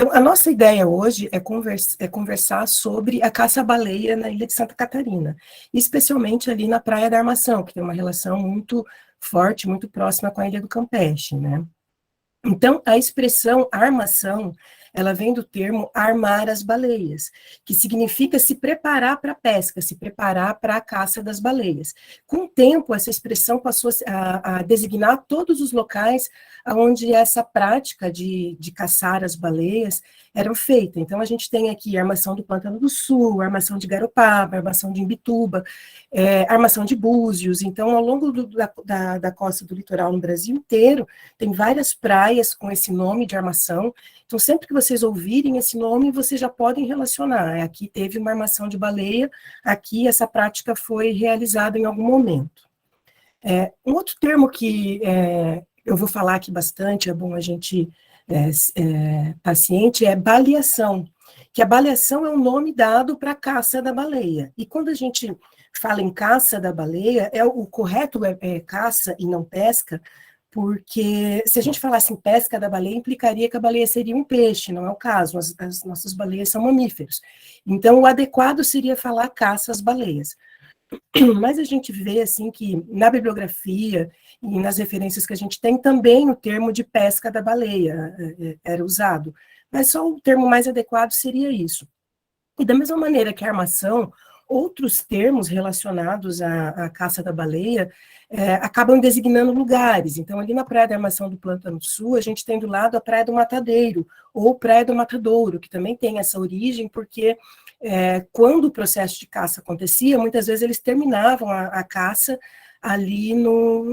Então, a nossa ideia hoje é conversar sobre a caça-baleia na ilha de Santa Catarina, especialmente ali na Praia da Armação, que tem uma relação muito forte, muito próxima com a Ilha do Campeche, né? Então, a expressão armação, ela vem do termo armar as baleias, que significa se preparar para a pesca, se preparar para a caça das baleias. Com o tempo, essa expressão passou a designar todos os locais onde essa prática de caçar as baleias era feita. Então, a gente tem aqui a armação do Pântano do Sul, a armação de Garopaba, a armação de Imbituba, armação de Búzios. Então, ao longo da costa do litoral no Brasil inteiro, tem várias praias com esse nome de armação. Então, sempre que vocês ouvirem esse nome, vocês já podem relacionar. Aqui teve uma armação de baleia, aqui essa prática foi realizada em algum momento. Um outro termo que eu vou falar aqui bastante, é bom a gente estar ciente, é baleação, que a baleação é um nome dado para a caça da baleia. E quando a gente fala em caça da baleia, o correto é caça e não pesca, porque se a gente falasse em pesca da baleia, implicaria que a baleia seria um peixe, não é o caso, as nossas baleias são mamíferos. Então, o adequado seria falar caça às baleias. Mas a gente vê, assim, que na bibliografia e nas referências que a gente tem, também o termo de pesca da baleia era usado, mas só o termo mais adequado seria isso. E da mesma maneira que a armação, outros termos relacionados à caça da baleia acabam designando lugares. Então, ali na Praia da Armação do Pântano do Sul, a gente tem do lado a Praia do Matadeiro, ou Praia do Matadouro, que também tem essa origem, porque quando o processo de caça acontecia, muitas vezes eles terminavam a caça ali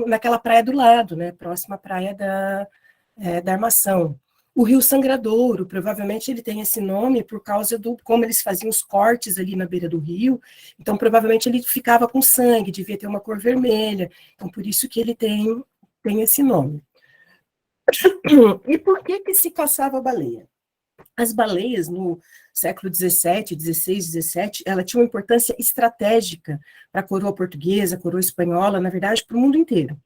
naquela praia do lado, né, próxima à Praia da Armação. O Rio Sangradouro, provavelmente ele tem esse nome por causa como eles faziam os cortes ali na beira do rio, então provavelmente ele ficava com sangue, devia ter uma cor vermelha, então por isso que ele tem esse nome. E por que se caçava baleia? As baleias no século XVII, XVI, XVII, ela tinha uma importância estratégica para a coroa portuguesa, a coroa espanhola, na verdade, para o mundo inteiro.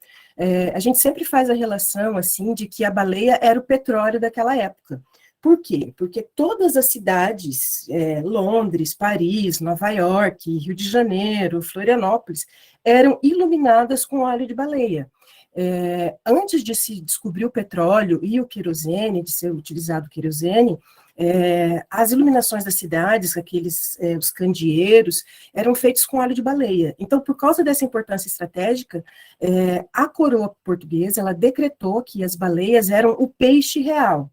A gente sempre faz a relação, assim, de que a baleia era o petróleo daquela época. Por quê? Porque todas as cidades, Londres, Paris, Nova York, Rio de Janeiro, Florianópolis, eram iluminadas com óleo de baleia. Antes de se descobrir o petróleo e o querosene, de ser utilizado o querosene, as iluminações das cidades, os candeeiros, eram feitos com óleo de baleia. Então, por causa dessa importância estratégica, a coroa portuguesa, ela decretou que as baleias eram o peixe real.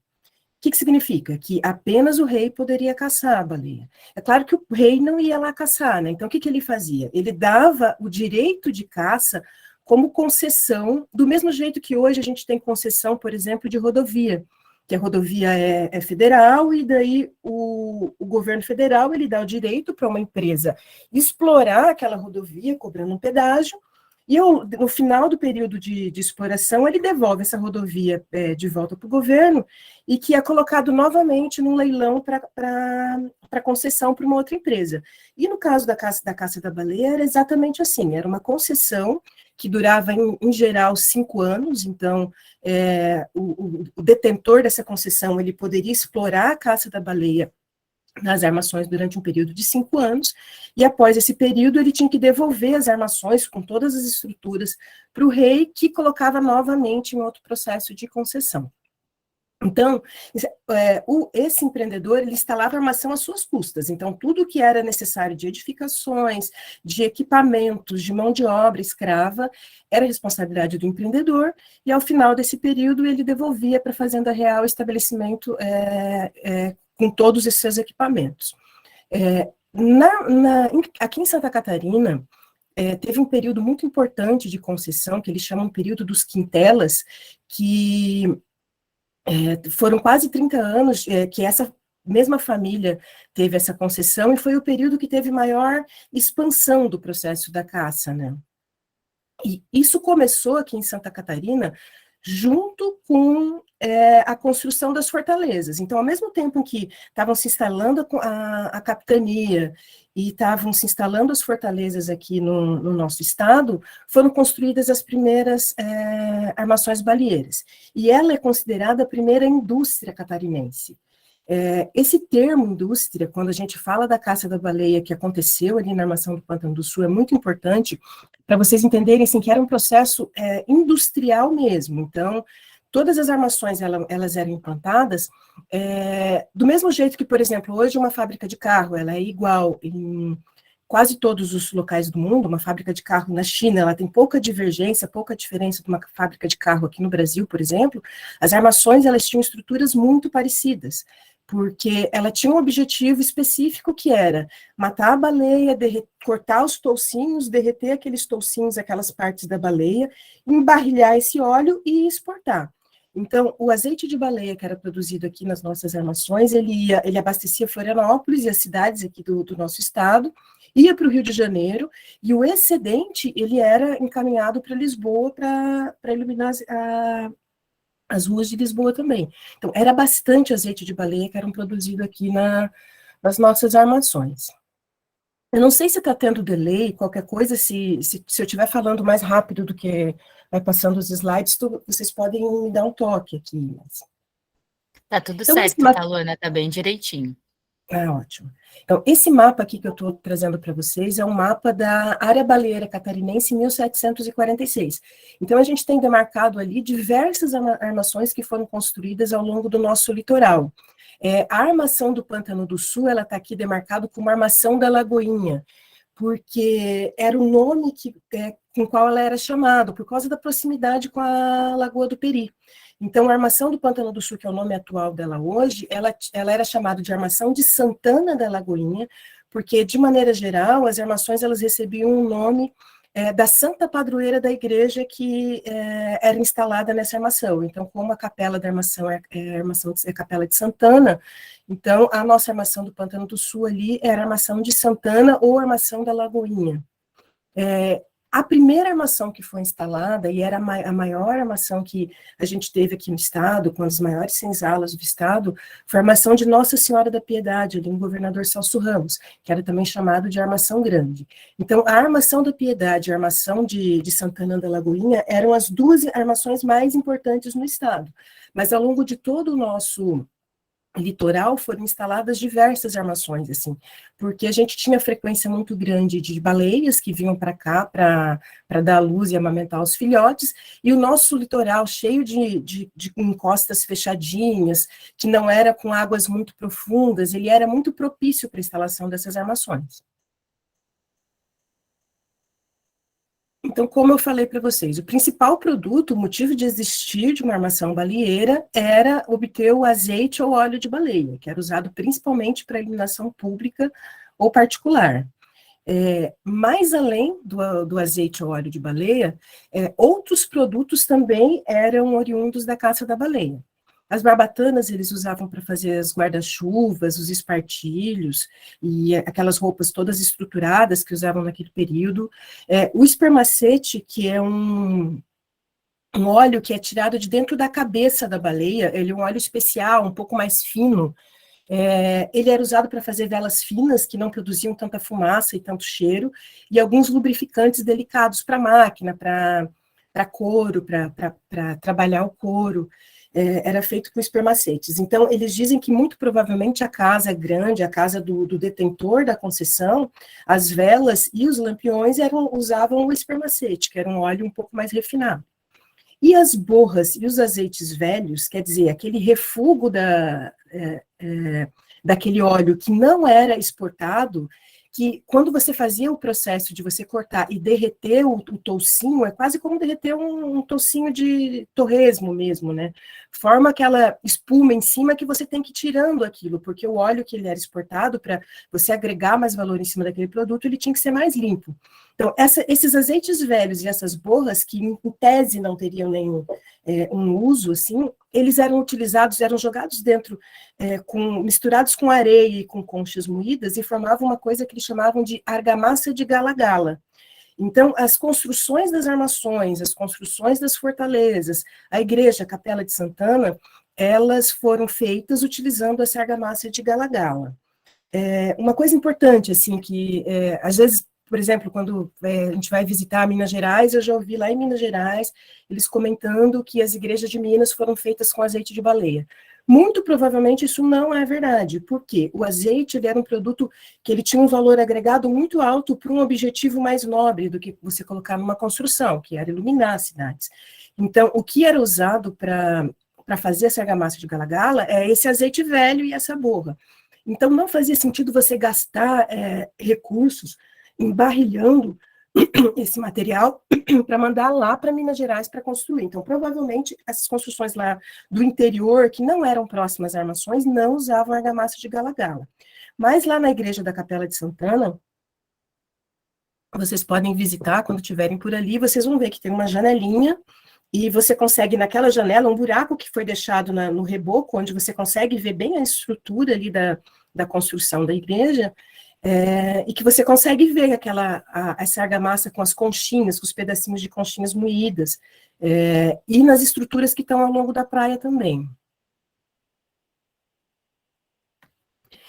O que significa? Que apenas o rei poderia caçar a baleia. É claro que o rei não ia lá caçar, né? Então, o que ele fazia? Ele dava o direito de caça como concessão, do mesmo jeito que hoje a gente tem concessão, por exemplo, de rodovia, que a rodovia é federal, e daí o governo federal ele dá o direito para uma empresa explorar aquela rodovia, cobrando um pedágio, e no final do período de exploração, ele devolve essa rodovia de volta para o governo, e que é colocado novamente num leilão para concessão para uma outra empresa. E no caso da caça da baleia, era exatamente assim, era uma concessão que durava, em geral, 5 anos, então o detentor dessa concessão ele poderia explorar a caça da baleia nas armações durante um período de 5 anos, e após esse período ele tinha que devolver as armações com todas as estruturas para o rei, que colocava novamente em outro processo de concessão. Então, esse empreendedor, ele instalava armação às suas custas, então tudo que era necessário de edificações, de equipamentos, de mão de obra escrava, era responsabilidade do empreendedor, e ao final desse período ele devolvia para a Fazenda Real o estabelecimento com todos esses seus equipamentos. Aqui em Santa Catarina, teve um período muito importante de concessão, que eles chamam de período dos quintelas, que foram quase 30 anos que essa mesma família teve essa concessão, e foi o período que teve maior expansão do processo da caça, né? E isso começou aqui em Santa Catarina junto com a construção das fortalezas. Então, ao mesmo tempo em que estavam se instalando a capitania e estavam se instalando as fortalezas aqui no nosso estado, foram construídas as primeiras armações baleeiras. E ela é considerada a primeira indústria catarinense. Esse termo indústria, quando a gente fala da caça da baleia que aconteceu ali na Armação do Pântano do Sul, é muito importante para vocês entenderem assim, que era um processo industrial mesmo. Então, todas as armações elas eram implantadas do mesmo jeito que, por exemplo, hoje uma fábrica de carro ela é igual em quase todos os locais do mundo. Uma fábrica de carro na China, ela tem pouca divergência, pouca diferença de uma fábrica de carro aqui no Brasil, por exemplo. As armações, elas tinham estruturas muito parecidas, porque ela tinha um objetivo específico que era matar a baleia, cortar os toucinhos, derreter aqueles toucinhos, aquelas partes da baleia, embarrilhar esse óleo e exportar. Então, o azeite de baleia que era produzido aqui nas nossas armações, ele abastecia Florianópolis e as cidades aqui do nosso estado, ia para o Rio de Janeiro, e o excedente, ele era encaminhado para Lisboa para iluminar as ruas de Lisboa também. Então, era bastante azeite de baleia que eram produzido aqui nas nossas armações. Eu não sei se está tendo delay, qualquer coisa, se eu estiver falando mais rápido do que vai passando os slides, vocês podem me dar um toque aqui. Tá tudo Então, certo, tá, Luana? Tá bem direitinho. Ótimo. Então, esse mapa aqui que eu estou trazendo para vocês é um mapa da área baleeira catarinense em 1746. Então, a gente tem demarcado ali diversas armações que foram construídas ao longo do nosso litoral. A armação do Pântano do Sul, ela está aqui demarcado como armação da Lagoinha, porque era o nome com qual ela era chamada, por causa da proximidade com a Lagoa do Peri. Então, a armação do Pântano do Sul, que é o nome atual dela hoje, ela era chamada de armação de Santana da Lagoinha, porque, de maneira geral, as armações elas recebiam um nome da santa padroeira da igreja que era instalada nessa armação. Então, como a capela da armação é a capela de Santana, então a nossa armação do Pântano do Sul ali era a armação de Santana ou armação da Lagoinha. A primeira armação que foi instalada, e era a maior armação que a gente teve aqui no estado, com as maiores senzalas do estado, foi a armação de Nossa Senhora da Piedade, ali no Governador Celso Ramos, que era também chamado de armação grande. Então, a armação da Piedade e a armação de Santana da Lagoinha eram as duas armações mais importantes no estado. Mas ao longo de todo o nosso litoral foram instaladas diversas armações, assim, porque a gente tinha frequência muito grande de baleias que vinham para cá para dar luz e amamentar os filhotes, e o nosso litoral cheio de encostas fechadinhas, que não era com águas muito profundas, ele era muito propício para a instalação dessas armações. Então, como eu falei para vocês, o principal produto, o motivo de existir de uma armação baleeira era obter o azeite ou óleo de baleia, que era usado principalmente para iluminação pública ou particular. Mais além do azeite ou óleo de baleia, outros produtos também eram oriundos da caça da baleia. As barbatanas eles usavam para fazer os guarda-chuvas, os espartilhos, e aquelas roupas todas estruturadas que usavam naquele período. O espermacete, que é um óleo que é tirado de dentro da cabeça da baleia, ele é um óleo especial, um pouco mais fino. Ele era usado para fazer velas finas, que não produziam tanta fumaça e tanto cheiro, e alguns lubrificantes delicados para máquina, para couro, para trabalhar o couro. Era feito com espermacetes. Então, eles dizem que muito provavelmente a casa grande, a casa do detentor da concessão, as velas e os lampiões usavam o espermacete, que era um óleo um pouco mais refinado. E as borras e os azeites velhos, quer dizer, aquele refúgio daquele óleo que não era exportado, que quando você fazia o processo de você cortar e derreter o toucinho, é quase como derreter um toucinho de torresmo mesmo, né? Forma aquela espuma em cima que você tem que ir tirando aquilo, porque o óleo que ele era exportado, para você agregar mais valor em cima daquele produto, ele tinha que ser mais limpo. Então, esses azeites velhos e essas borras, que em tese não teriam nenhum um uso, assim, eles eram utilizados, eram jogados dentro, misturados com areia e com conchas moídas, e formavam uma coisa que eles chamavam de argamassa de gala-gala. Então, as construções das armações, as construções das fortalezas, a igreja, a Capela de Santana, elas foram feitas utilizando essa argamassa de gala-gala. Uma coisa importante, assim, que às vezes, por exemplo, quando a gente vai visitar Minas Gerais, eu já ouvi lá em Minas Gerais, eles comentando que as igrejas de Minas foram feitas com azeite de baleia. Muito provavelmente isso não é verdade, porque o azeite ele era um produto que ele tinha um valor agregado muito alto para um objetivo mais nobre do que você colocar numa construção, que era iluminar as cidades. Então, o que era usado para fazer essa argamassa de Gala-Gala é esse azeite velho e essa borra. Então, não fazia sentido você gastar recursos embarrilhando esse material para mandar lá para Minas Gerais para construir. Então, provavelmente, essas construções lá do interior, que não eram próximas a armações, não usavam argamassa de Gala-Gala. Mas lá na igreja da Capela de Santana, vocês podem visitar quando estiverem por ali, vocês vão ver que tem uma janelinha e você consegue, naquela janela, um buraco que foi deixado no reboco, onde você consegue ver bem a estrutura ali da construção da igreja, e que você consegue ver essa argamassa com as conchinhas, com os pedacinhos de conchinhas moídas, e nas estruturas que estão ao longo da praia também.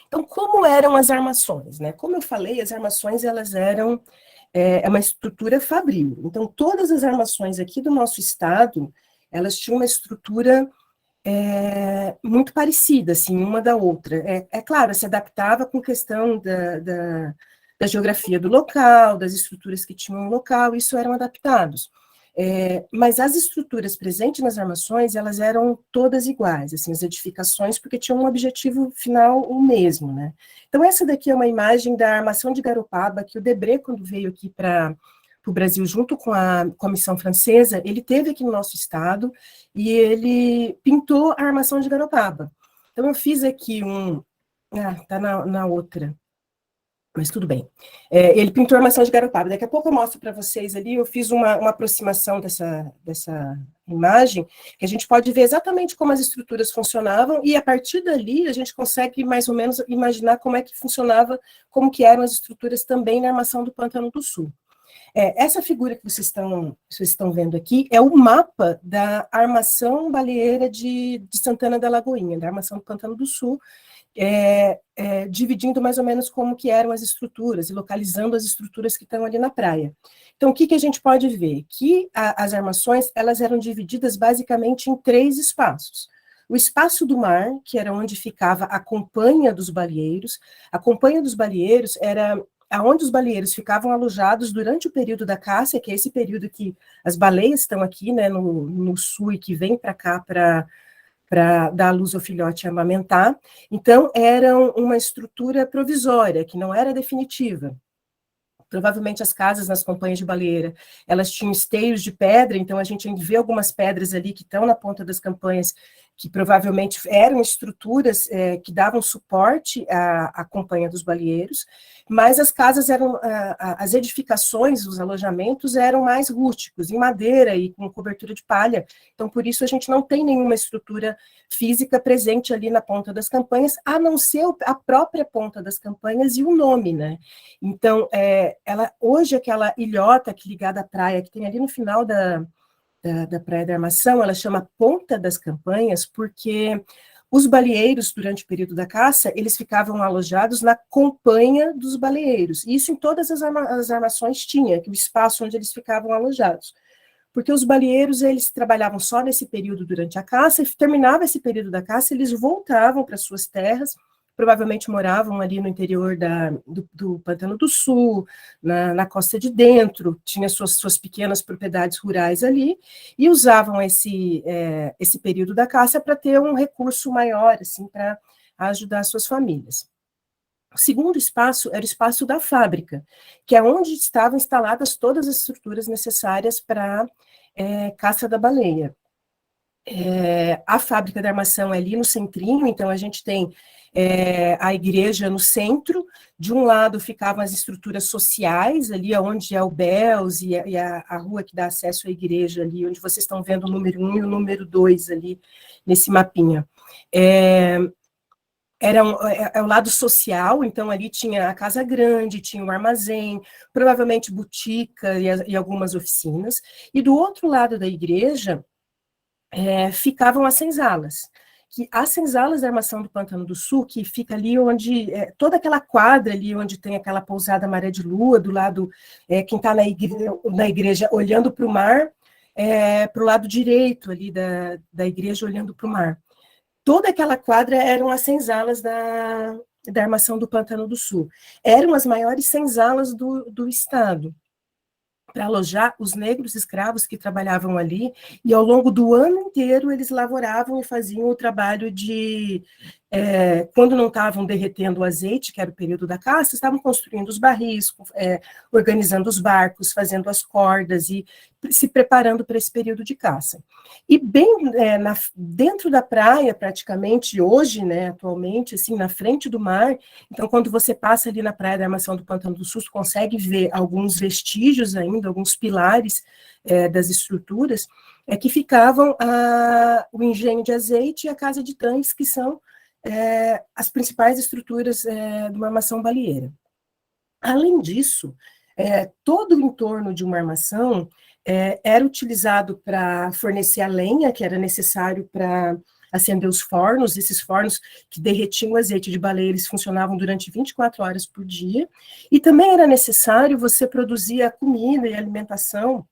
Então, como eram as armações, né? Como eu falei, as armações, elas eram uma estrutura fabril. Então, todas as armações aqui do nosso estado, elas tinham uma estrutura muito parecida, assim, uma da outra. Claro, se adaptava com questão da geografia do local, das estruturas que tinham no local, isso eram adaptados. Mas as estruturas presentes nas armações, elas eram todas iguais, assim, as edificações, porque tinham um objetivo final o mesmo, né? Então, essa daqui é uma imagem da armação de Garopaba, que o Debré, quando veio aqui para o Brasil, junto com a comissão francesa, ele teve aqui no nosso estado, e ele pintou a armação de Garopaba. Então, eu fiz aqui tá na outra, mas tudo bem. Ele pintou a armação de Garopaba. Daqui a pouco eu mostro para vocês ali, eu fiz uma aproximação dessa imagem, que a gente pode ver exatamente como as estruturas funcionavam, e a partir dali a gente consegue mais ou menos imaginar como é que funcionava, como que eram as estruturas também na armação do Pântano do Sul. Essa figura que vocês estão vendo aqui é o mapa da armação baleeira de Santana da Lagoinha, da armação do Pântano do Sul, dividindo mais ou menos como que eram as estruturas e localizando as estruturas que estão ali na praia. Então, o que a gente pode ver? Que as armações, elas eram divididas basicamente em 3 espaços. O espaço do mar, que era onde ficava a companhia dos baleeiros. A companhia dos baleeiros era aonde os baleeiros ficavam alojados durante o período da caça, que é esse período que as baleias estão aqui, né, no sul, e que vêm para cá para dar à luz ao filhote e amamentar. Então, era uma estrutura provisória, que não era definitiva. Provavelmente as casas nas companhias de baleeira, elas tinham esteios de pedra, então a gente vê algumas pedras ali que estão na ponta das campanhas, que provavelmente eram estruturas que davam suporte à companhia dos baleeiros, mas as casas eram, as edificações, os alojamentos eram mais rústicos, em madeira e com cobertura de palha, então por isso a gente não tem nenhuma estrutura física presente ali na ponta das campanhas, a não ser a própria ponta das campanhas e o nome, né? Então, hoje aquela ilhota que ligada à praia, que tem ali no final da Praia da Armação, ela chama Ponta das Campanhas, porque os baleeiros, durante o período da caça, eles ficavam alojados na companhia dos baleeiros, e isso em todas as armações tinha, o espaço onde eles ficavam alojados, porque os baleeiros, eles trabalhavam só nesse período durante a caça, e terminava esse período da caça, eles voltavam para suas terras, provavelmente moravam ali no interior do Pântano do Sul, na costa de dentro, tinha suas pequenas propriedades rurais ali, e usavam esse período da caça para ter um recurso maior, assim, para ajudar as suas famílias. O segundo espaço era o espaço da fábrica, que é onde estavam instaladas todas as estruturas necessárias para caça da baleia. A fábrica da armação é ali no centrinho, então a gente tem a igreja no centro, de um lado ficavam as estruturas sociais, ali onde é o Bells e a rua que dá acesso à igreja, ali onde vocês estão vendo o número 1 e o número 2 ali nesse mapinha. É o lado social, então ali tinha a casa grande, tinha um armazém, provavelmente botica e algumas oficinas, e do outro lado da igreja ficavam as senzalas, que as senzalas da armação do Pântano do Sul, que fica ali onde, toda aquela quadra ali onde tem aquela pousada Maré de Lua, do lado, quem está na igreja olhando para o mar, para o lado direito ali da igreja olhando para o mar. toda aquela quadra eram as senzalas da armação do Pantano do Sul. Eram as maiores senzalas do estado, para alojar os negros escravos que trabalhavam ali, e ao longo do ano inteiro eles lavoravam e faziam o trabalho de, quando não estavam derretendo o azeite, que era o período da caça, estavam construindo os barris, organizando os barcos, fazendo as cordas e se preparando para esse período de caça. E bem dentro da praia, praticamente hoje, né, atualmente, assim, na frente do mar, então quando você passa ali na praia da Armação do Pantano do Sul, você consegue ver alguns vestígios ainda, alguns pilares das estruturas, que ficavam o engenho de azeite e a casa de tanques, que são as principais estruturas de uma armação baleeira. Além disso, todo o entorno de uma armação era utilizado para fornecer a lenha, que era necessário para acender os fornos. Esses fornos que derretiam o azeite de baleia, eles funcionavam durante 24 horas por dia, e também era necessário você produzir a comida e a alimentação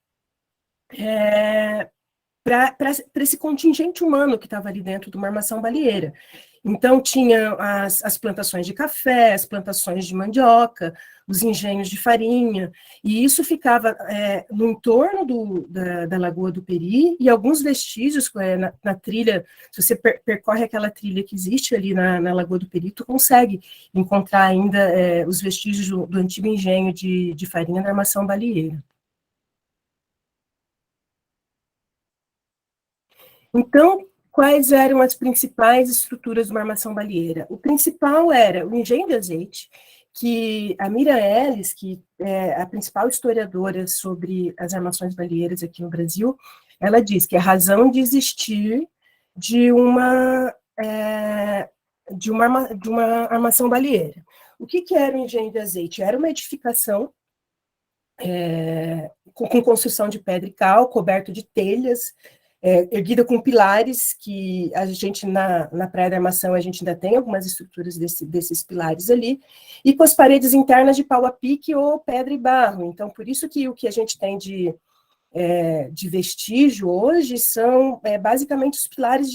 para esse contingente humano que estava ali dentro de uma armação baleeira. Então, tinha as plantações de café, as plantações de mandioca, os engenhos de farinha, e isso ficava no entorno da Lagoa do Peri, e alguns vestígios na trilha, se você percorre aquela trilha que existe ali na Lagoa do Peri, tu consegue encontrar ainda os vestígios do antigo engenho de farinha da armação baleeira. Então, quais eram as principais estruturas de uma armação baleeira? O principal era o engenho de azeite, que a Mira Ellis, que é a principal historiadora sobre as armações baleeiras aqui no Brasil, ela diz que a razão de existir de uma armação baleeira. O que era o engenho de azeite? Era uma edificação com construção de pedra e cal, coberto de telhas, erguida com pilares, que a gente, na Praia da Armação, a gente ainda tem algumas estruturas desses pilares ali, e com as paredes internas de pau a pique ou pedra e barro. Então, por isso que o que a gente tem de vestígio hoje são basicamente os pilares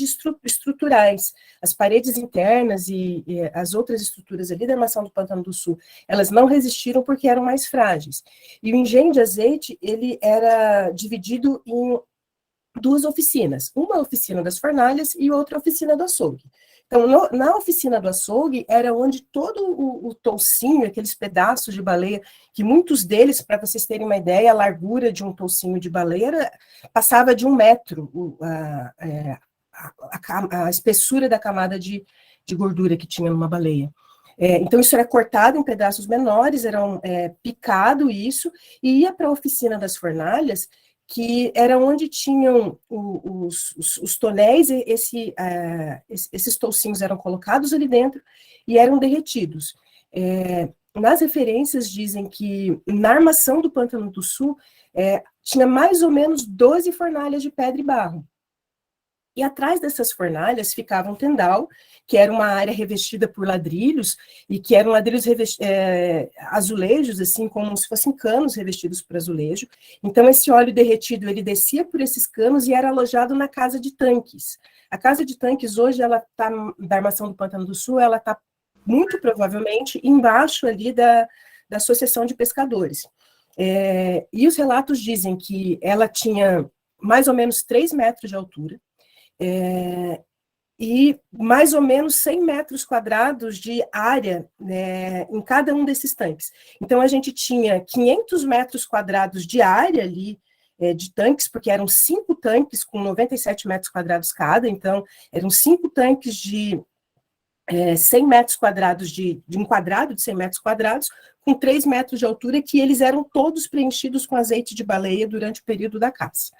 estruturais. As paredes internas e as outras estruturas ali da Armação do Pantano do Sul, elas não resistiram porque eram mais frágeis. E o engenho de azeite, ele era dividido em duas oficinas, uma oficina das fornalhas e outra oficina do açougue. Então, na oficina do açougue, era onde todo o toucinho, aqueles pedaços de baleia, que muitos deles, para vocês terem uma ideia, a largura de um toucinho de baleia passava de 1 metro, a espessura da camada de gordura que tinha numa baleia. Então, isso era cortado em pedaços menores, era picado isso, e ia para a oficina das fornalhas, que era onde tinham os tonéis, esses toucinhos eram colocados ali dentro e eram derretidos. Nas referências dizem que na armação do Pantano do Sul tinha mais ou menos 12 fornalhas de pedra e barro. E atrás dessas fornalhas ficava um tendal, que era uma área revestida por ladrilhos, e que eram ladrilhos azulejos, assim, como se fossem canos revestidos por azulejo. Então, esse óleo derretido, ele descia por esses canos e era alojado na casa de tanques. A casa de tanques, hoje, ela está, da Armação do Pantano do Sul, ela está, muito provavelmente, embaixo ali da Associação de Pescadores. E os relatos dizem que ela tinha mais ou menos 3 metros de altura, e mais ou menos 100 metros quadrados de área em cada um desses tanques. Então, a gente tinha 500 metros quadrados de área ali, de tanques, porque eram 5 tanques com 97 metros quadrados cada, então, eram 5 tanques de 100 metros quadrados, de um quadrado de 100 metros quadrados, com 3 metros de altura, que eles eram todos preenchidos com azeite de baleia durante o período da caça.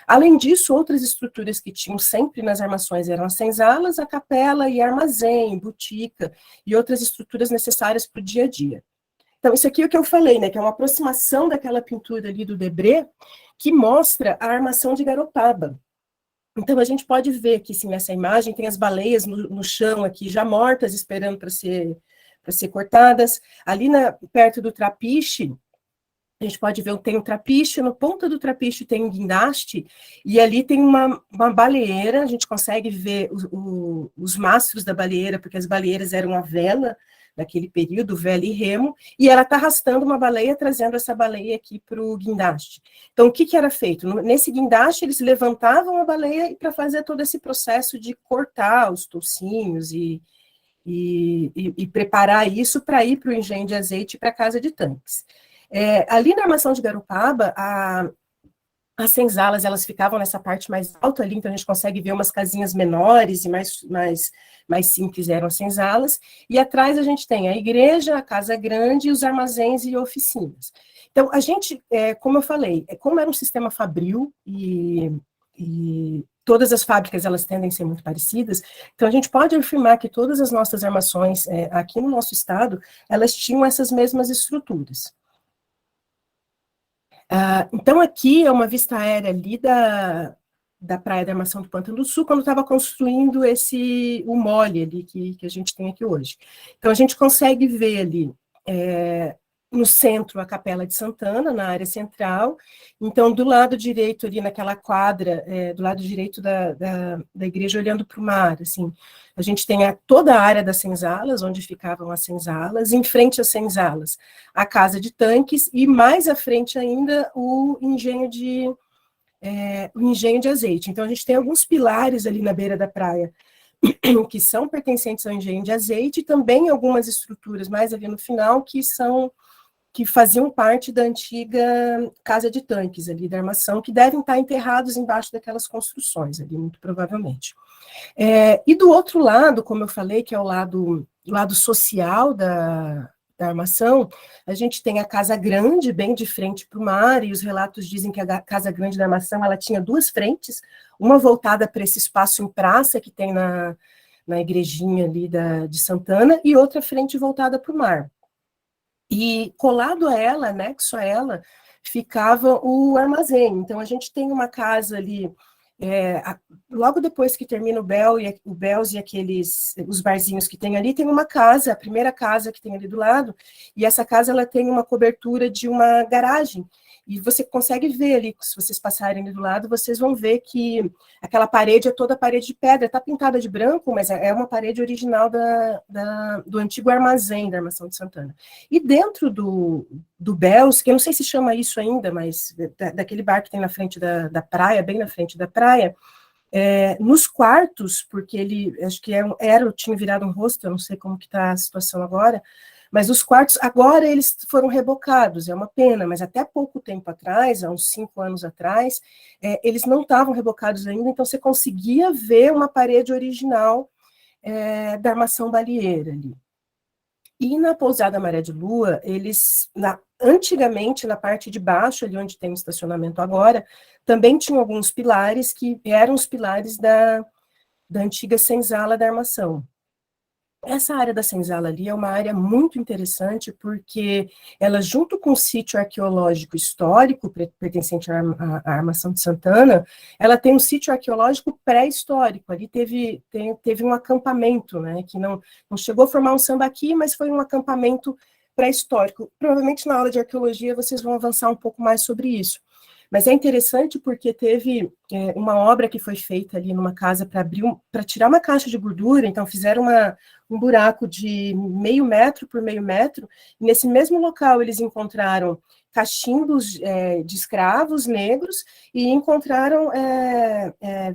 Além disso, outras estruturas que tinham sempre nas armações eram as senzalas, a capela e armazém, botica, e outras estruturas necessárias para o dia a dia. Então, isso aqui é o que eu falei, né, que é uma aproximação daquela pintura ali do Debré, que mostra a armação de Garopaba. Então, a gente pode ver aqui, sim, nessa imagem, tem as baleias no chão aqui, já mortas, esperando para ser cortadas. Ali perto do trapiche, A gente pode ver, tem um trapiche, no ponta do trapiche tem um guindaste, e ali tem uma baleeira, a gente consegue ver os mastros da baleeira, porque as baleeiras eram a vela, naquele período, vela e remo, e ela está arrastando uma baleia, trazendo essa baleia aqui para o guindaste. Então, o que era feito? Nesse guindaste, eles levantavam a baleia para fazer todo esse processo de cortar os toucinhos e preparar isso para ir para o engenho de azeite para a casa de tanques. Ali na armação de Garopaba, as senzalas, elas ficavam nessa parte mais alta ali, então a gente consegue ver umas casinhas menores e mais simples eram as senzalas, e atrás a gente tem a igreja, a casa grande, os armazéns e oficinas. Então, a gente, como eu falei, como era um sistema fabril e todas as fábricas, elas tendem a ser muito parecidas, então a gente pode afirmar que todas as nossas armações aqui no nosso estado, elas tinham essas mesmas estruturas. Então, aqui é uma vista aérea ali da Praia da Armação do Pântano do Sul, quando estava construindo o mole ali que a gente tem aqui hoje. Então, a gente consegue ver ali, no centro, a Capela de Santana, na área central. Então, do lado direito ali, naquela quadra, do lado direito da igreja, olhando para o mar, assim, a gente tem toda a área das senzalas, onde ficavam as senzalas, em frente às senzalas, a casa de tanques, e mais à frente ainda o engenho de azeite. Então, a gente tem alguns pilares ali na beira da praia, que são pertencentes ao engenho de azeite, e também algumas estruturas mais ali no final, que faziam parte da antiga casa de tanques ali da armação, que devem estar enterrados embaixo daquelas construções ali, muito provavelmente. E do outro lado, como eu falei, que é o lado social da armação, a gente tem a Casa Grande, bem de frente para o mar, e os relatos dizem que a Casa Grande da armação, ela tinha duas frentes, uma voltada para esse espaço em praça que tem na igrejinha ali de Santana, e outra frente voltada para o mar. E colado a ela, anexo a ela, ficava o armazém. Então, a gente tem uma casa ali, logo depois que termina o Bells e os barzinhos que tem ali, tem uma casa, a primeira casa que tem ali do lado, e essa casa ela tem uma cobertura de uma garagem, e você consegue ver ali, se vocês passarem ali do lado, vocês vão ver que aquela parede é toda parede de pedra, está pintada de branco, mas é uma parede original do antigo armazém da Armação de Santana. E dentro do Bells, que eu não sei se chama isso ainda, mas daquele bar que tem na frente da praia, bem na frente da praia, nos quartos, porque ele, acho que tinha virado um hostel, não sei como que está a situação agora, mas os quartos, agora eles foram rebocados, é uma pena, mas até pouco tempo atrás, há uns 5 anos atrás, eles não estavam rebocados ainda, então você conseguia ver uma parede original da armação balieira ali. E na pousada Maré de Lua, antigamente, na parte de baixo, ali onde tem o estacionamento agora, também tinham alguns pilares que eram os pilares da antiga senzala da armação. Essa área da senzala ali é uma área muito interessante, porque ela, junto com o sítio arqueológico histórico, pertencente à Armação de Santana, ela tem um sítio arqueológico pré-histórico. Ali teve um acampamento, né, que não chegou a formar um sambaqui, mas foi um acampamento pré-histórico. Provavelmente na aula de arqueologia vocês vão avançar um pouco mais sobre isso. Mas é interessante porque teve uma obra que foi feita ali numa casa para tirar uma caixa de gordura, então fizeram um buraco de 0,5 metro por 0,5 metro, e nesse mesmo local eles encontraram cachimbos de escravos negros e encontraram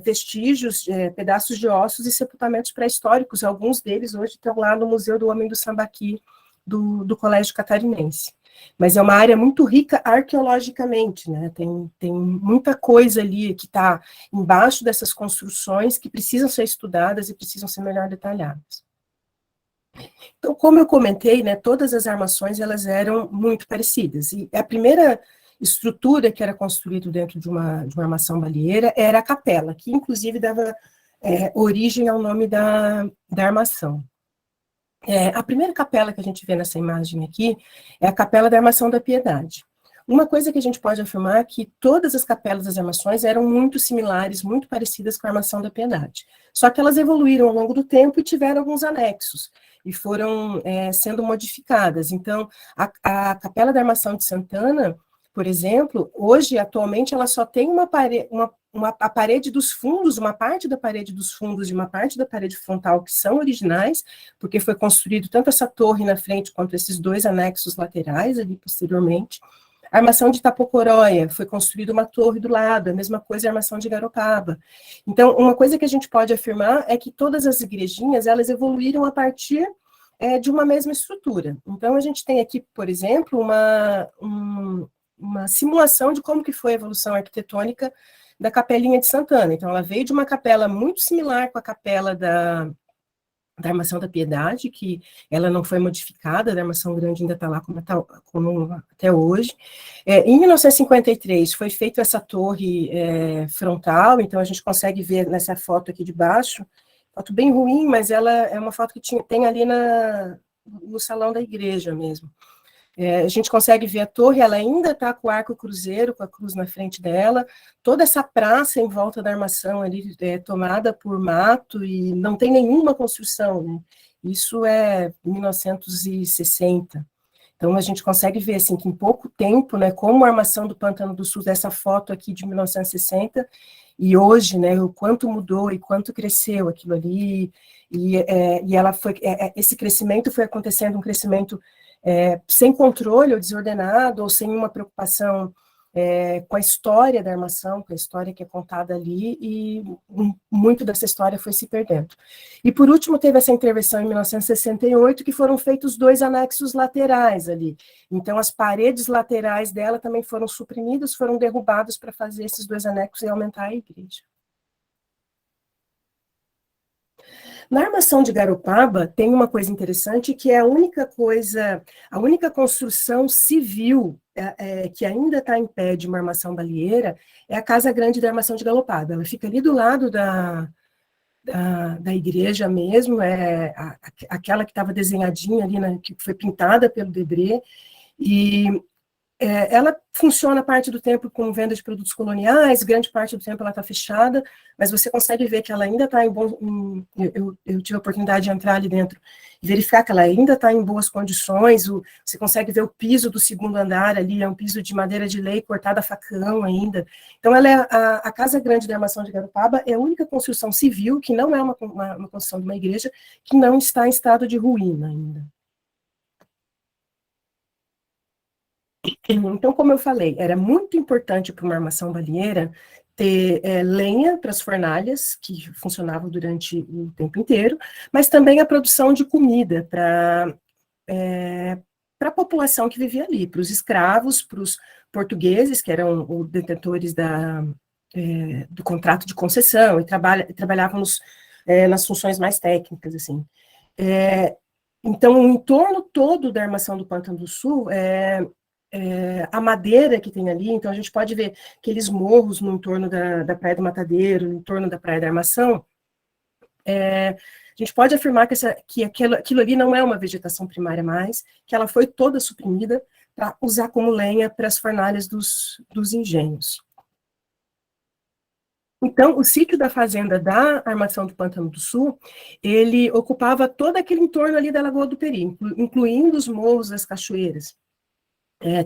vestígios, pedaços de ossos e sepultamentos pré-históricos. Alguns deles hoje estão lá no Museu do Homem do Sambaqui do Colégio Catarinense. Mas é uma área muito rica arqueologicamente, né? Tem muita coisa ali que está embaixo dessas construções que precisam ser estudadas e precisam ser melhor detalhadas. Então, como eu comentei, né, todas as armações elas eram muito parecidas. E a primeira estrutura que era construída dentro de uma armação balieira era a capela, que inclusive dava origem ao nome da armação. A primeira capela que a gente vê nessa imagem aqui é a Capela da Armação da Piedade. Uma coisa que a gente pode afirmar é que todas as capelas das armações eram muito similares, muito parecidas com a Armação da Piedade. Só que elas evoluíram ao longo do tempo e tiveram alguns anexos, e foram sendo modificadas. Então, a Capela da Armação de Santana, por exemplo, hoje, atualmente, ela só tem a parede dos fundos, uma parte da parede dos fundos e uma parte da parede frontal que são originais, porque foi construído tanto essa torre na frente quanto esses dois anexos laterais ali posteriormente. A armação de Itapocoróia, foi construída uma torre do lado, a mesma coisa a armação de Garopaba. Então, uma coisa que a gente pode afirmar é que todas as igrejinhas, elas evoluíram a partir de uma mesma estrutura. Então, a gente tem aqui, por exemplo, uma simulação de como que foi a evolução arquitetônica da Capelinha de Santana. Então, ela veio de uma capela muito similar com a capela da Armação da Piedade, que ela não foi modificada, a Armação Grande ainda está lá como até hoje. Em 1953, foi feita essa torre frontal, então a gente consegue ver nessa foto aqui de baixo, foto bem ruim, mas ela é uma foto que tem ali no salão da igreja mesmo. A gente consegue ver a torre, ela ainda está com o arco cruzeiro, com a cruz na frente dela, toda essa praça em volta da armação ali tomada por mato e não tem nenhuma construção, né? Isso é 1960. Então, a gente consegue ver, assim, que em pouco tempo, né, como a armação do Pantano do Sul, dessa foto aqui de 1960, e hoje, né, o quanto mudou e quanto cresceu aquilo ali, e ela foi, esse crescimento foi acontecendo, um crescimento sem controle ou desordenado, ou sem uma preocupação com a história da armação, com a história que é contada ali, e muito dessa história foi se perdendo. E, por último, teve essa intervenção em 1968, que foram feitos 2 anexos laterais ali. Então, as paredes laterais dela também foram suprimidas, foram derrubadas para fazer esses 2 anexos e aumentar a igreja. Na armação de Garopaba, tem uma coisa interessante, que é a única construção civil que ainda está em pé de uma armação balieira, é a Casa Grande da Armação de Garopaba. Ela fica ali do lado da igreja mesmo, aquela que estava desenhadinha ali, que foi pintada pelo Debré, e ela funciona parte do tempo com venda de produtos coloniais, grande parte do tempo ela está fechada, mas você consegue ver que ela ainda está em bom... Eu tive a oportunidade de entrar ali dentro e verificar que ela ainda está em boas condições, você consegue ver o piso do 2º andar ali, é um piso de madeira de lei cortada a facão ainda. Então, ela a Casa Grande da Armação de Garopaba é a única construção civil, que não é uma construção de uma igreja, que não está em estado de ruína ainda. Então, como eu falei, era muito importante para uma armação balieira ter lenha para as fornalhas, que funcionavam durante o tempo inteiro, mas também a produção de comida para a população que vivia ali, para os escravos, para os portugueses, que eram os detentores do contrato de concessão, e trabalhavam nas funções mais técnicas, assim. Então, o entorno todo da armação do Pantano do Sul a madeira que tem ali, então a gente pode ver aqueles morros no entorno da Praia do Matadeiro, no entorno da Praia da Armação, a gente pode afirmar que aquilo ali não é uma vegetação primária mais, que ela foi toda suprimida para usar como lenha para as fornalhas dos engenhos. Então, o sítio da fazenda da Armação do Pantano do Sul, ele ocupava todo aquele entorno ali da Lagoa do Peri, incluindo os morros das cachoeiras.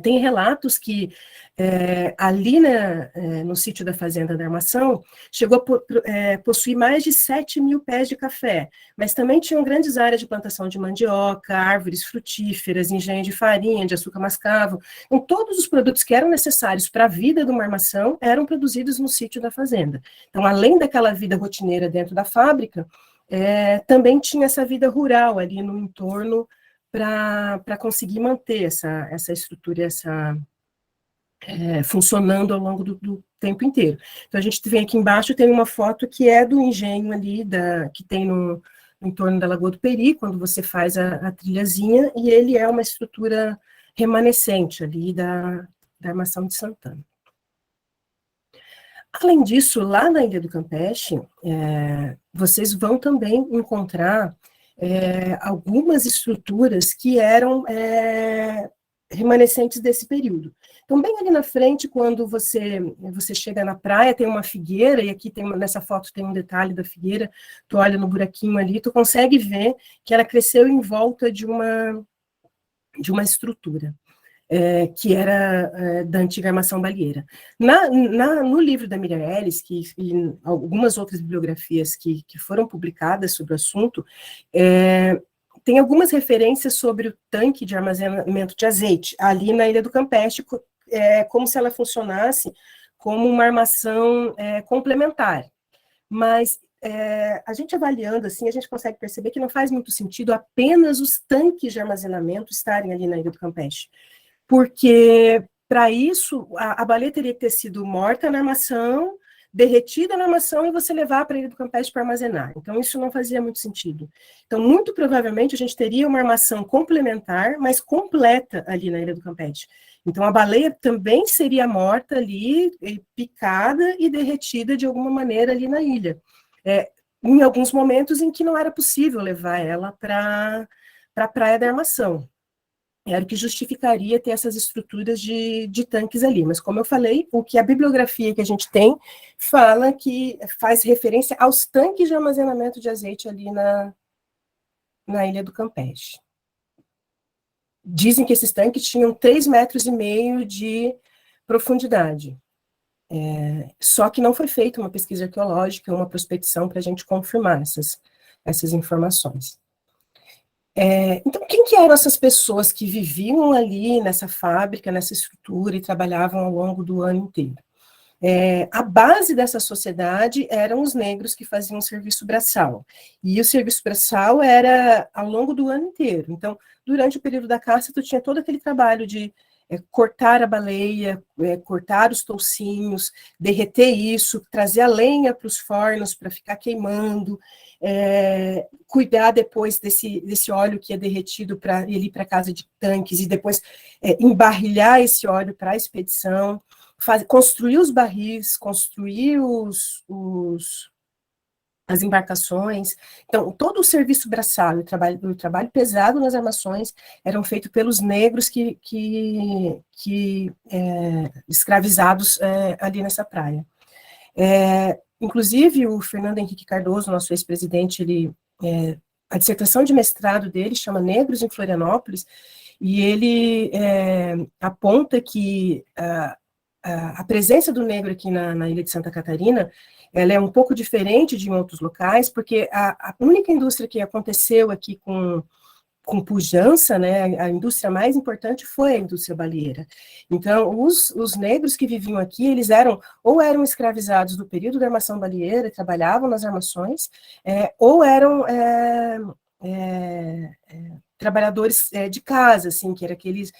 Tem relatos que ali no sítio da Fazenda da Armação, chegou a possuir mais de 7.000 pés de café, mas também tinham grandes áreas de plantação de mandioca, árvores frutíferas, engenho de farinha, de açúcar mascavo. Então, todos os produtos que eram necessários para a vida de uma armação eram produzidos no sítio da fazenda. Então, além daquela vida rotineira dentro da fábrica, também tinha essa vida rural ali no entorno, para conseguir manter essa estrutura, funcionando ao longo do tempo inteiro. Então, a gente vem aqui embaixo, tem uma foto que é do engenho ali, que tem no entorno da Lagoa do Peri, quando você faz a trilhazinha, e ele é uma estrutura remanescente ali da Armação de Santana. Além disso, lá na Ilha do Campeche, vocês vão também encontrar algumas estruturas que eram remanescentes desse período. Então, bem ali na frente, quando você chega na praia, tem uma figueira, e aqui nessa foto tem um detalhe da figueira, tu olha no buraquinho ali, tu consegue ver que ela cresceu em volta de uma estrutura. que era da antiga armação baleeira. No livro da Miriam Ellis, e algumas outras bibliografias que foram publicadas sobre o assunto, tem algumas referências sobre o tanque de armazenamento de azeite, ali na Ilha do Campeche, como se ela funcionasse como uma armação complementar. Mas a gente avaliando assim, a gente consegue perceber que não faz muito sentido apenas os tanques de armazenamento estarem ali na Ilha do Campeche, porque para isso a baleia teria que ter sido morta na armação, derretida na armação e você levar para a Ilha do Campeche para armazenar. Então isso não fazia muito sentido. Então muito provavelmente a gente teria uma armação complementar, mas completa ali na Ilha do Campeche. Então a baleia também seria morta ali, picada e derretida de alguma maneira ali na ilha. Em alguns momentos em que não era possível levar ela para a praia da armação. Era o que justificaria ter essas estruturas de tanques ali. Mas, como eu falei, o que a bibliografia que a gente tem fala que faz referência aos tanques de armazenamento de azeite ali na Ilha do Campeche. Dizem que esses tanques tinham 3,5 metros de profundidade. Só que não foi feita uma pesquisa arqueológica, uma prospecção para a gente confirmar essas informações. Então, quem que eram essas pessoas que viviam ali nessa fábrica, nessa estrutura e trabalhavam ao longo do ano inteiro? A base dessa sociedade eram os negros que faziam o serviço braçal. E o serviço braçal era ao longo do ano inteiro. Então, durante o período da caça, tu tinha todo aquele trabalho de cortar a baleia, cortar os toucinhos, derreter isso, trazer a lenha para os fornos para ficar queimando, cuidar depois desse óleo que é derretido para ir para a casa de tanques e depois embarrilhar esse óleo para a expedição, construir os barris, construir as embarcações. Então, todo o serviço braçal, o trabalho pesado nas armações, eram feitos pelos negros escravizados ali nessa praia. Inclusive, o Fernando Henrique Cardoso, nosso ex-presidente, a dissertação de mestrado dele chama Negros em Florianópolis, e ele aponta que a presença do negro aqui na Ilha de Santa Catarina, ela é um pouco diferente de em outros locais, porque a única indústria que aconteceu aqui com pujança, né, a indústria mais importante foi a indústria baleeira. Então, os negros que viviam aqui, eles eram escravizados do período da armação baleeira, trabalhavam nas armações, ou eram trabalhadores de casa, assim, que era aqueles...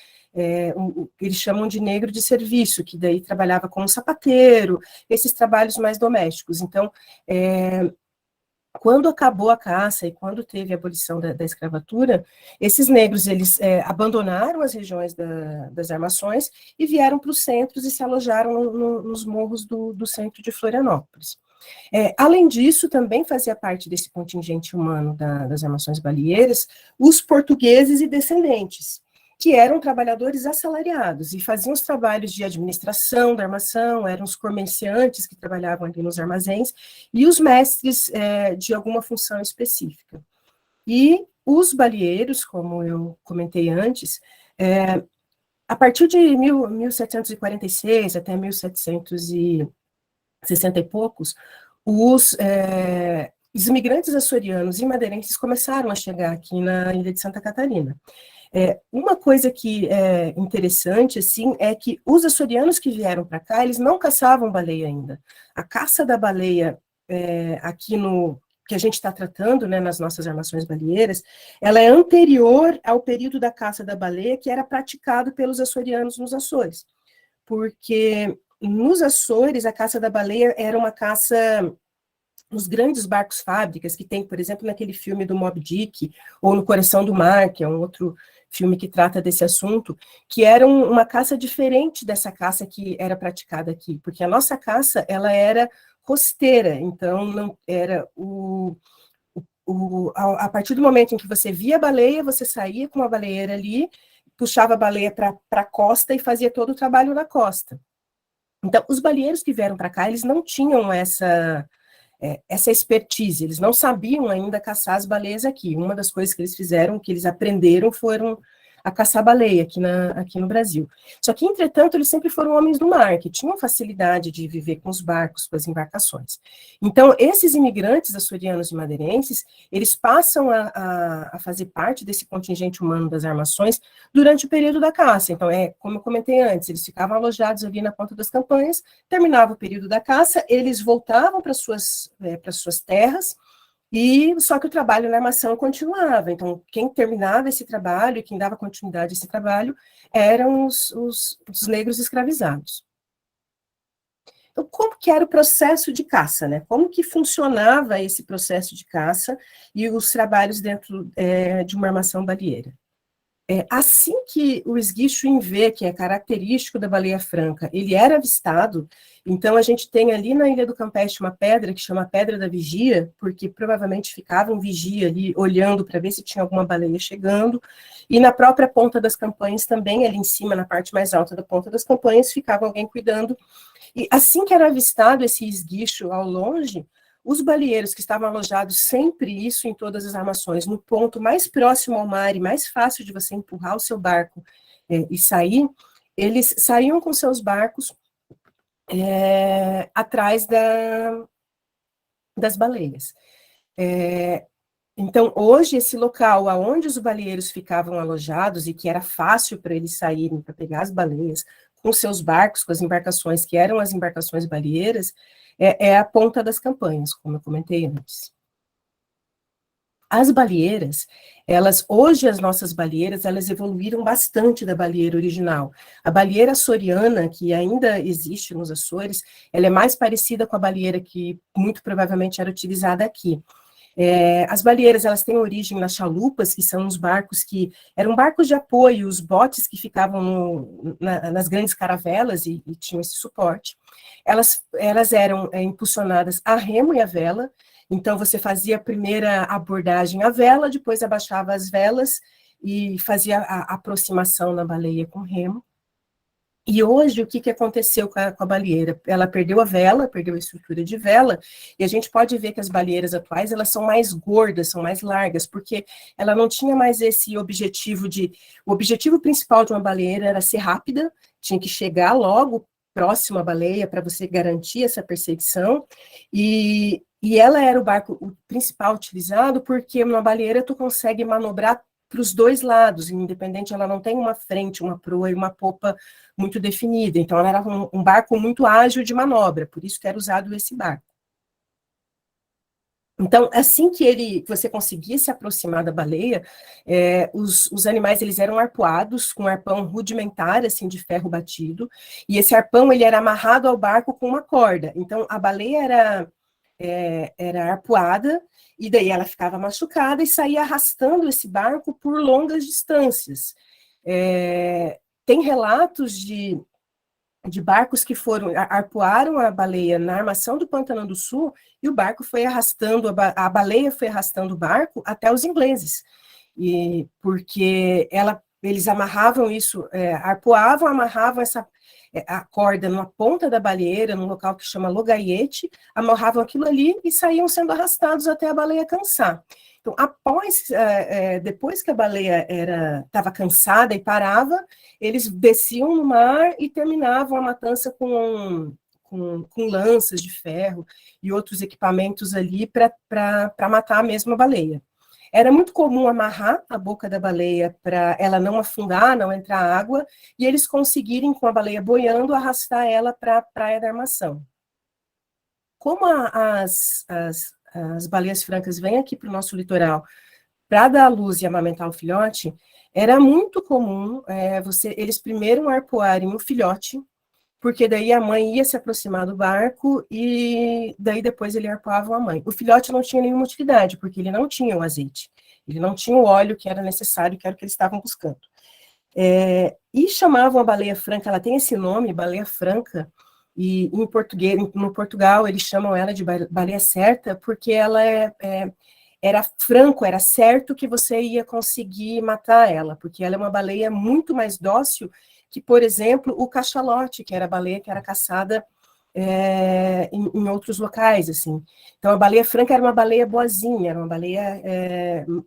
eles chamam de negro de serviço, que daí trabalhava como sapateiro, esses trabalhos mais domésticos. Então, quando acabou a caça e quando teve a abolição da escravatura, esses negros, eles abandonaram as regiões das armações e vieram para os centros e se alojaram nos morros do centro de Florianópolis. Além disso, também fazia parte desse contingente humano das armações baleeiras os portugueses e descendentes, que eram trabalhadores assalariados e faziam os trabalhos de administração da armação, eram os comerciantes que trabalhavam ali nos armazéns e os mestres de alguma função específica. E os baleeiros, como eu comentei antes, a partir de 1746 até 1760 e poucos, os imigrantes açorianos e madeirenses começaram a chegar aqui na Ilha de Santa Catarina. Uma coisa que é interessante, assim, é que os açorianos que vieram para cá, eles não caçavam baleia ainda. A caça da baleia aqui que a gente está tratando, né, nas nossas armações baleeiras, ela é anterior ao período da caça da baleia que era praticado pelos açorianos nos Açores. Porque nos Açores, a caça da baleia era uma caça... nos grandes barcos fábricas, que tem, por exemplo, naquele filme do Moby Dick, ou no Coração do Mar, que é um outro filme que trata desse assunto, que era uma caça diferente dessa caça que era praticada aqui, porque a nossa caça, ela era costeira, então não era a partir do momento em que você via a baleia, você saía com a baleeira ali, puxava a baleia para a costa e fazia todo o trabalho na costa. Então, os baleeiros que vieram para cá, eles não tinham essa expertise, eles não sabiam ainda caçar as baleias aqui. Uma das coisas que eles fizeram, que eles aprenderam, foram a caçar baleia aqui no Brasil. Só que, entretanto, eles sempre foram homens do mar, que tinham facilidade de viver com os barcos, com as embarcações. Então, esses imigrantes açorianos e madeirenses, eles passam a fazer parte desse contingente humano das armações durante o período da caça. Então, como eu comentei antes, eles ficavam alojados ali na ponta das campanhas, terminava o período da caça, eles voltavam para suas terras, e só que o trabalho na armação continuava. Então, quem terminava esse trabalho e quem dava continuidade a esse trabalho eram os negros escravizados. Então, como que era o processo de caça, né? Como que funcionava esse processo de caça e os trabalhos dentro de uma armação baleeira? Assim que o esguicho vê, que é característico da baleia franca, ele era avistado, então a gente tem ali na Ilha do Campeche uma pedra que chama Pedra da Vigia, porque provavelmente ficava um vigia ali olhando para ver se tinha alguma baleia chegando, e na própria Ponta das Campanhas também, ali em cima, na parte mais alta da Ponta das Campanhas, ficava alguém cuidando, e assim que era avistado esse esguicho ao longe, os baleeiros que estavam alojados, sempre isso em todas as armações, no ponto mais próximo ao mar e mais fácil de você empurrar o seu barco e sair, eles saíam com seus barcos atrás das baleias. Então, hoje, esse local onde os baleeiros ficavam alojados e que era fácil para eles saírem para pegar as baleias, com seus barcos, com as embarcações que eram as embarcações baleeiras, é a Ponta das Campanhas, como eu comentei antes. As baleeiras, hoje as nossas baleeiras, elas evoluíram bastante da baleeira original. A baleeira açoriana, que ainda existe nos Açores, ela é mais parecida com a baleeira que muito provavelmente era utilizada aqui. As baleeiras, elas têm origem nas chalupas, que são os barcos que eram barcos de apoio, os botes que ficavam nas grandes caravelas e tinham esse suporte. Elas eram impulsionadas a remo e a vela, então você fazia a primeira abordagem à vela, depois abaixava as velas e fazia a aproximação na baleia com remo. E hoje, o que aconteceu com a baleeira? Ela perdeu a vela, perdeu a estrutura de vela, e a gente pode ver que as baleeiras atuais, elas são mais gordas, são mais largas, porque ela não tinha mais esse objetivo o objetivo principal de uma baleeira era ser rápida, tinha que chegar logo próximo à baleia para você garantir essa perseguição, e ela era o barco principal utilizado, porque uma baleeira tu consegue manobrar para os dois lados, independente, ela não tem uma frente, uma proa e uma popa muito definida, então ela era um barco muito ágil de manobra, por isso que era usado esse barco. Então, assim que você conseguia se aproximar da baleia, os animais eles eram arpoados com um arpão rudimentar, assim, de ferro batido, e esse arpão ele era amarrado ao barco com uma corda, então a baleia era arpoada, e daí ela ficava machucada e saía arrastando esse barco por longas distâncias. Tem relatos de barcos que arpoaram a baleia na armação do Pantanal do Sul, e o barco foi arrastando, a baleia foi arrastando o barco até os ingleses, porque eles amarravam isso, arpoavam, amarravam a corda numa ponta da baleeira, num local que chama logaiete, amarravam aquilo ali e saíam sendo arrastados até a baleia cansar. Então, depois que a baleia estava cansada e parava, eles desciam no mar e terminavam a matança com lanças de ferro e outros equipamentos ali para matar a mesma baleia. Era muito comum amarrar a boca da baleia para ela não afundar, não entrar água, e eles conseguirem, com a baleia boiando, arrastar ela para a Praia da Armação. Como as baleias francas vêm aqui para o nosso litoral para dar à luz e amamentar o filhote, era muito comum eles primeiro arpoarem o filhote, porque daí a mãe ia se aproximar do barco e daí depois ele arpoava a mãe. O filhote não tinha nenhuma utilidade, porque ele não tinha o azeite, ele não tinha o óleo que era necessário, que era o que eles estavam buscando. E chamavam a baleia franca, ela tem esse nome, baleia franca, e em português, no Portugal eles chamam ela de baleia certa, porque ela era franco, era certo que você ia conseguir matar ela, porque ela é uma baleia muito mais dócil que, por exemplo, o cachalote, que era a baleia que era caçada em outros locais, assim. Então, a baleia franca era uma baleia boazinha, era uma baleia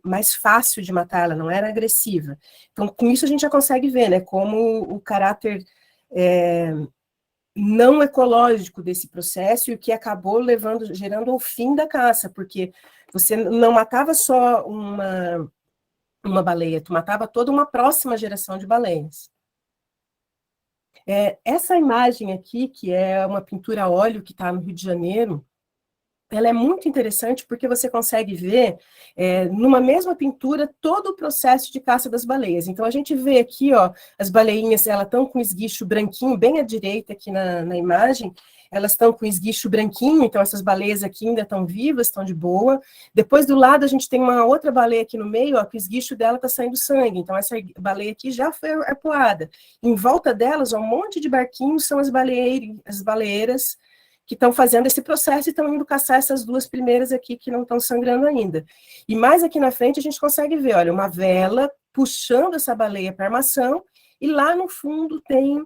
mais fácil de matar, ela não era agressiva. Então, com isso a gente já consegue ver, né, como o caráter não ecológico desse processo e o que acabou gerando o fim da caça, porque você não matava só uma baleia, tu matava toda uma próxima geração de baleias. Essa imagem aqui, que é uma pintura a óleo que está no Rio de Janeiro, ela é muito interessante porque você consegue ver, numa mesma pintura, todo o processo de caça das baleias. Então, a gente vê aqui, ó, as baleinhas, elas estão com esguicho branquinho, bem à direita aqui na imagem, elas estão com esguicho branquinho, então essas baleias aqui ainda estão vivas, estão de boa. Depois, do lado, a gente tem uma outra baleia aqui no meio, ó, que o esguicho dela está saindo sangue, então essa baleia aqui já foi arpoada. Em volta delas, ó, um monte de barquinhos são as baleeiras, que estão fazendo esse processo e estão indo caçar essas duas primeiras aqui que não estão sangrando ainda. E mais aqui na frente a gente consegue ver, olha, uma vela puxando essa baleia para a armação, e lá no fundo tem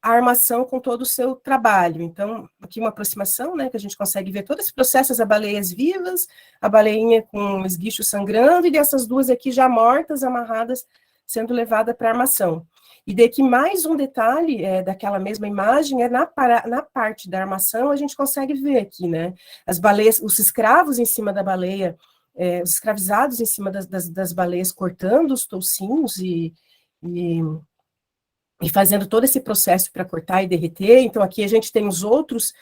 a armação com todo o seu trabalho. Então, aqui uma aproximação, né, que a gente consegue ver todo esse processo, as baleias vivas, a baleinha com esguicho sangrando, e dessas duas aqui já mortas, amarradas, sendo levada para a armação. E daqui mais um detalhe daquela mesma imagem na parte da armação, a gente consegue ver aqui, né? As baleias, os escravos em cima da baleia, os escravizados em cima das baleias, cortando os toucinhos e fazendo todo esse processo para cortar e derreter. Então, aqui a gente tem os outros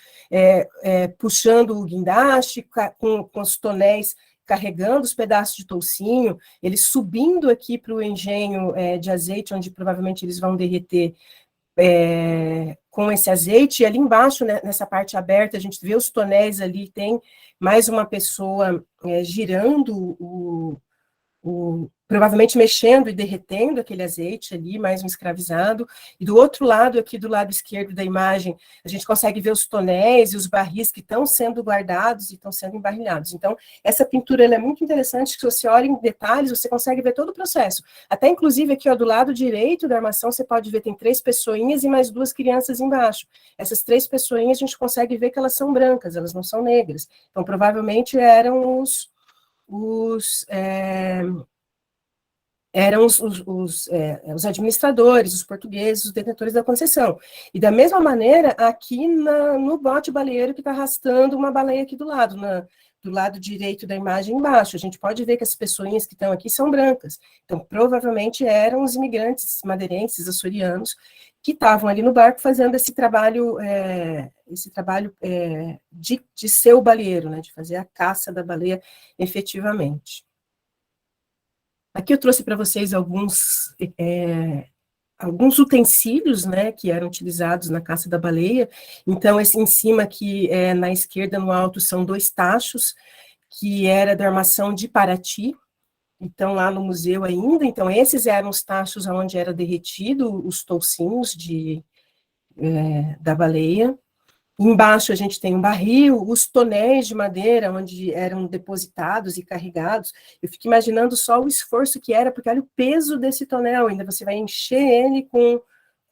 puxando o guindaste, com os tonéis carregando os pedaços de toucinho, eles subindo aqui para o engenho de azeite, onde provavelmente eles vão derreter com esse azeite, e ali embaixo, né, nessa parte aberta, a gente vê os tonéis ali, tem mais uma pessoa girando provavelmente mexendo e derretendo aquele azeite ali, mais um escravizado, e do outro lado, aqui do lado esquerdo da imagem, a gente consegue ver os tonéis e os barris que estão sendo guardados e estão sendo embarrilhados. Então, essa pintura ela é muito interessante, que se você olha em detalhes, você consegue ver todo o processo. Até, inclusive, aqui ó, do lado direito da armação, você pode ver, tem 3 pessoinhas e mais 2 crianças embaixo. Essas 3 pessoinhas, a gente consegue ver que elas são brancas, elas não são negras. Então, provavelmente eram os administradores, os portugueses, os detentores da concessão. E da mesma maneira, aqui no bote baleeiro que está arrastando uma baleia aqui do lado direito da imagem embaixo, a gente pode ver que as pessoinhas que estão aqui são brancas. Então, provavelmente eram os imigrantes madeirenses, açorianos, que estavam ali no barco fazendo esse trabalho de ser o baleeiro, né, de fazer a caça da baleia efetivamente. Aqui eu trouxe para vocês alguns utensílios, né, que eram utilizados na caça da baleia. Então, esse em cima aqui, na esquerda, no alto, são 2 tachos, que era da armação de Paraty, então lá no museu ainda. Então, esses eram os tachos onde era derretido os toucinhos da baleia. Embaixo a gente tem um barril, os tonéis de madeira onde eram depositados e carregados. Eu fico imaginando só o esforço que era, porque olha o peso desse tonel, ainda você vai encher ele com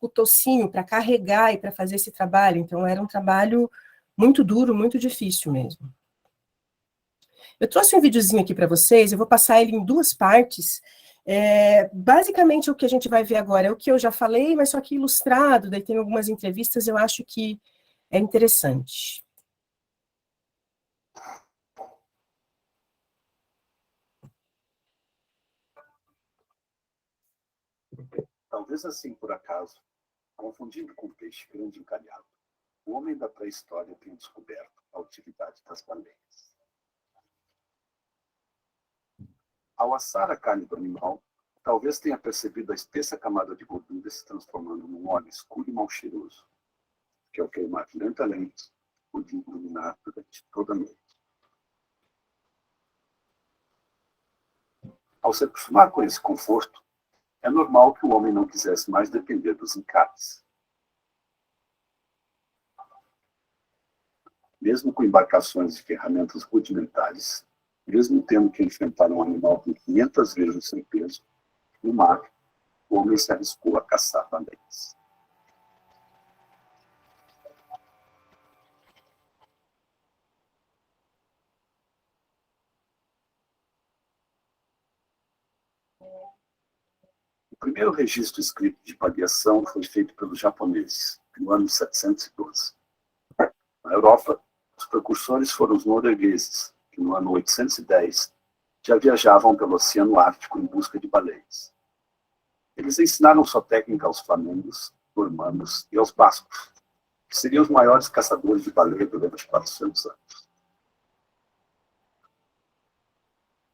o tocinho para carregar e para fazer esse trabalho. Então era um trabalho muito duro, muito difícil mesmo. Eu trouxe um videozinho aqui para vocês, eu vou passar ele em 2 partes. Basicamente o que a gente vai ver agora é o que eu já falei, mas só que ilustrado, daí tem algumas entrevistas, eu acho que é interessante. Talvez assim, por acaso, confundindo com peixe grande encalhado, o homem da pré-história tenha descoberto a utilidade das baleias. Ao assar a carne do animal, talvez tenha percebido a espessa camada de gordura se transformando num óleo escuro e mal cheiroso, que ao queimar lentamente, podia iluminar durante toda a noite. Ao se acostumar com esse conforto, é normal que o homem não quisesse mais depender dos encates. Mesmo com embarcações e ferramentas rudimentares, mesmo tendo que enfrentar um animal com 500 vezes sem peso, no mar, o homem se arriscou a caçar baleias. O primeiro registro escrito de baleação foi feito pelos japoneses, no ano 712. Na Europa, os precursores foram os noruegueses, que no ano 810 já viajavam pelo Oceano Ártico em busca de baleias. Eles ensinaram sua técnica aos flamengos, normandos e aos bascos, que seriam os maiores caçadores de baleia durante 400 anos.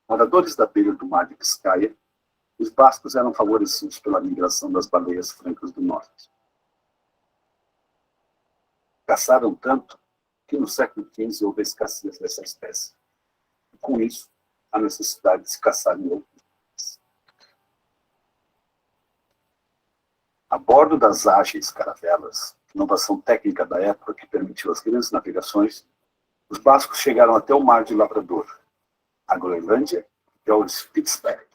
Moradores da beira do mar de Biscaia, os bascos eram favorecidos pela migração das baleias francas do norte. Caçaram tanto que no século XV houve a escassez dessa espécie. E, com isso, a necessidade de se caçar em outros. A bordo das ágeis caravelas, inovação técnica da época que permitiu as grandes navegações, os bascos chegaram até o Mar de Labrador, a Groenlândia e ao Spitsbergen.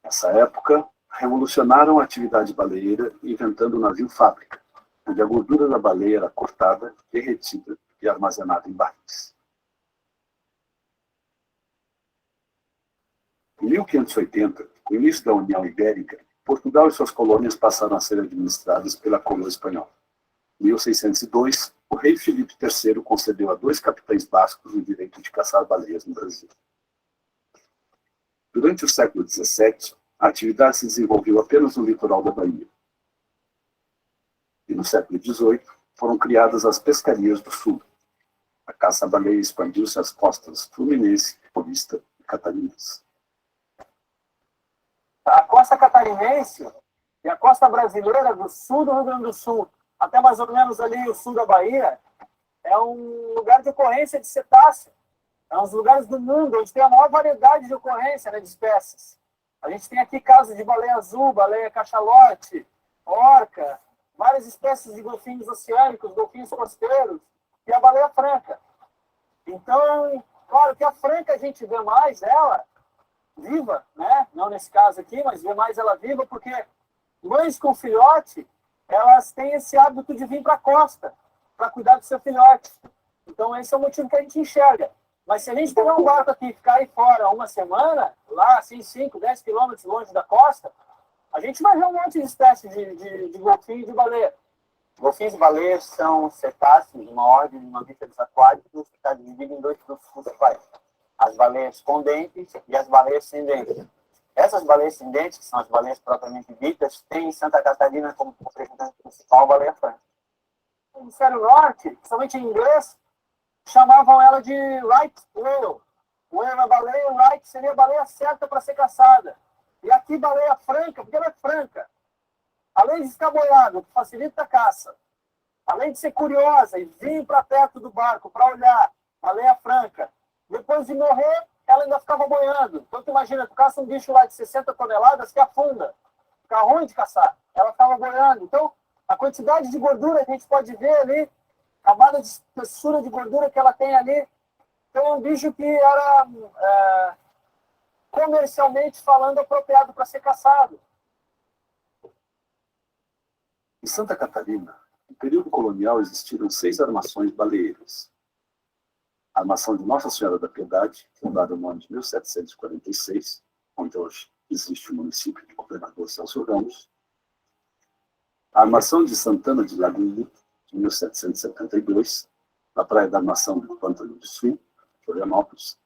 Nessa época, revolucionaram a atividade baleeira inventando o navio-fábrica, onde a gordura da baleia era cortada, derretida e armazenada em barris. Em 1580, no início da União Ibérica, Portugal e suas colônias passaram a ser administradas pela coroa espanhola. Em 1602, o rei Filipe III concedeu a 2 capitães bascos o direito de caçar baleias no Brasil. Durante o século XVII, a atividade se desenvolveu apenas no litoral da Bahia. E no século XVIII, foram criadas as pescarias do sul. A caça à baleia expandiu-se às costas fluminense, paulista e catarinense. A costa catarinense e a costa brasileira do sul do Rio Grande do Sul, até mais ou menos ali o sul da Bahia, é um lugar de ocorrência de cetáceo. É um dos lugares do mundo onde tem a maior variedade de ocorrência, né, de espécies. A gente tem aqui casos de baleia azul, baleia cachalote, orca, várias espécies de golfinhos oceânicos, golfinhos costeiros e a baleia franca. Então, claro que a franca a gente vê mais ela viva, né? Não nesse caso aqui, mas vê mais ela viva porque mães com filhote, elas têm esse hábito de vir para a costa para cuidar do seu filhote. Então, esse é o motivo que a gente enxerga. Mas se a gente pegar um barco aqui e ficar aí fora uma semana, lá assim, 5, 10 quilômetros longe da costa, a gente vai ver um monte de espécies de golfinho e de baleia. Golfinhos e baleias são cetáceos de uma ordem de mamíferos aquáticos que está dividido em 2 grupos principais. As baleias com dentes e as baleias sem dentes. Essas baleias sem dentes, que são as baleias propriamente ditas, tem em Santa Catarina como representante principal a baleia franca. No hemisfério norte, principalmente em inglês, chamavam ela de right whale. Whale é baleia, right seria a baleia certa para ser caçada. E aqui baleia franca, porque ela é franca. Além de ficar boiada, que facilita a caça, além de ser curiosa e vir para perto do barco para olhar, baleia franca, depois de morrer, ela ainda ficava boiando. Então, tu imagina, tu caça um bicho lá de 60 toneladas que afunda. Fica ruim de caçar. Ela ficava boiando. Então, a quantidade de gordura que a gente pode ver ali, camada de espessura de gordura que ela tem ali, então é um bicho que era, comercialmente falando, apropriado para ser caçado. Em Santa Catarina, no período colonial, existiram 6 armações baleeiras. A armação de Nossa Senhora da Piedade, fundada no ano de 1746, onde hoje existe o município de Governador Celso Ramos. A armação de Santana de Lagoinha, de 1772, na praia da Armação do Pântano do Sul, Florianópolis.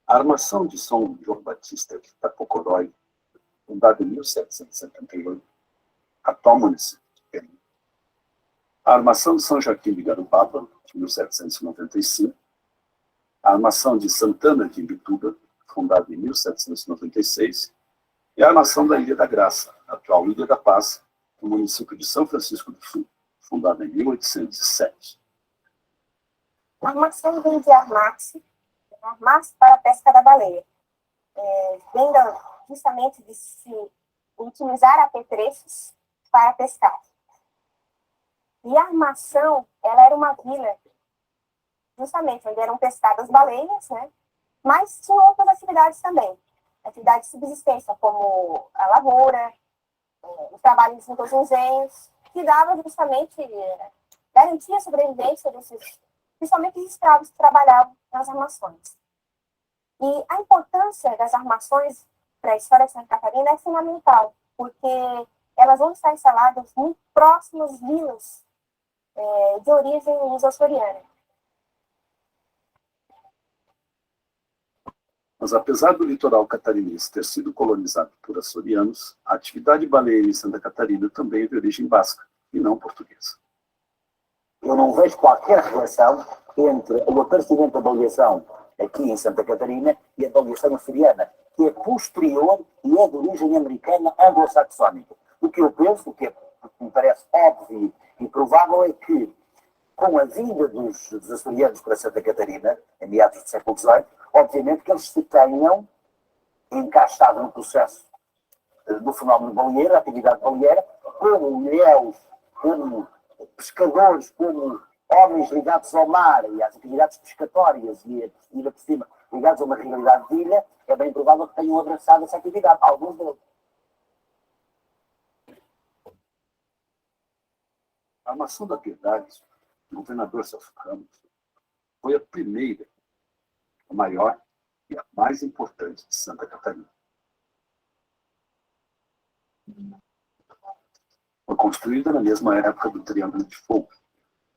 A armação de São João Batista de Tapocorói, fundada em 1778, atual município de Perim. A armação de São Joaquim de Garupaba, de 1795. A armação de Santana de Imbituba, fundada em 1796. E a armação da Ilha da Graça, atual Ilha da Paz, no município de São Francisco do Sul, fundada em 1807. A armação vem de armar-se para a pesca da baleia. Vem justamente de se utilizar apetrechos para pescar. E a armação, ela era uma vila, justamente, onde eram pescadas baleias, né? Mas tinha outras atividades também. Atividades de subsistência, como a lavoura, o trabalho nos engenhos, que dava justamente, garantia a sobrevivência desses, principalmente os escravos que trabalhavam nas armações. E a importância das armações para a história de Santa Catarina é fundamental, porque elas vão estar instaladas muito próximas vilas de origem luso-açoriana. Mas apesar do litoral catarinense ter sido colonizado por açorianos, a atividade baleeira em Santa Catarina também é de origem basca, e não portuguesa. Eu não vejo qualquer relação entre o aparecimento da baleação aqui em Santa Catarina e a baleação açoriana, que é posterior e é de origem americana anglo-saxónica. O que eu penso, o que me parece óbvio e provável, é que com a vinda dos açorianos para Santa Catarina, em meados do século XVIII, obviamente que eles se tenham encaixado no processo do fenómeno baleeiro, a atividade baleeira, como ilhéus, como pescadores, como homens ligados ao mar e às atividades pescatórias e ainda por cima ligados a uma realidade de ilha, é bem provável que tenham abraçado essa atividade, alguns deles. A armação da Piedade, do governador Celso Ramos, foi a primeira, a maior e a mais importante de Santa Catarina. Foi construída na mesma época do Triângulo de Fogo,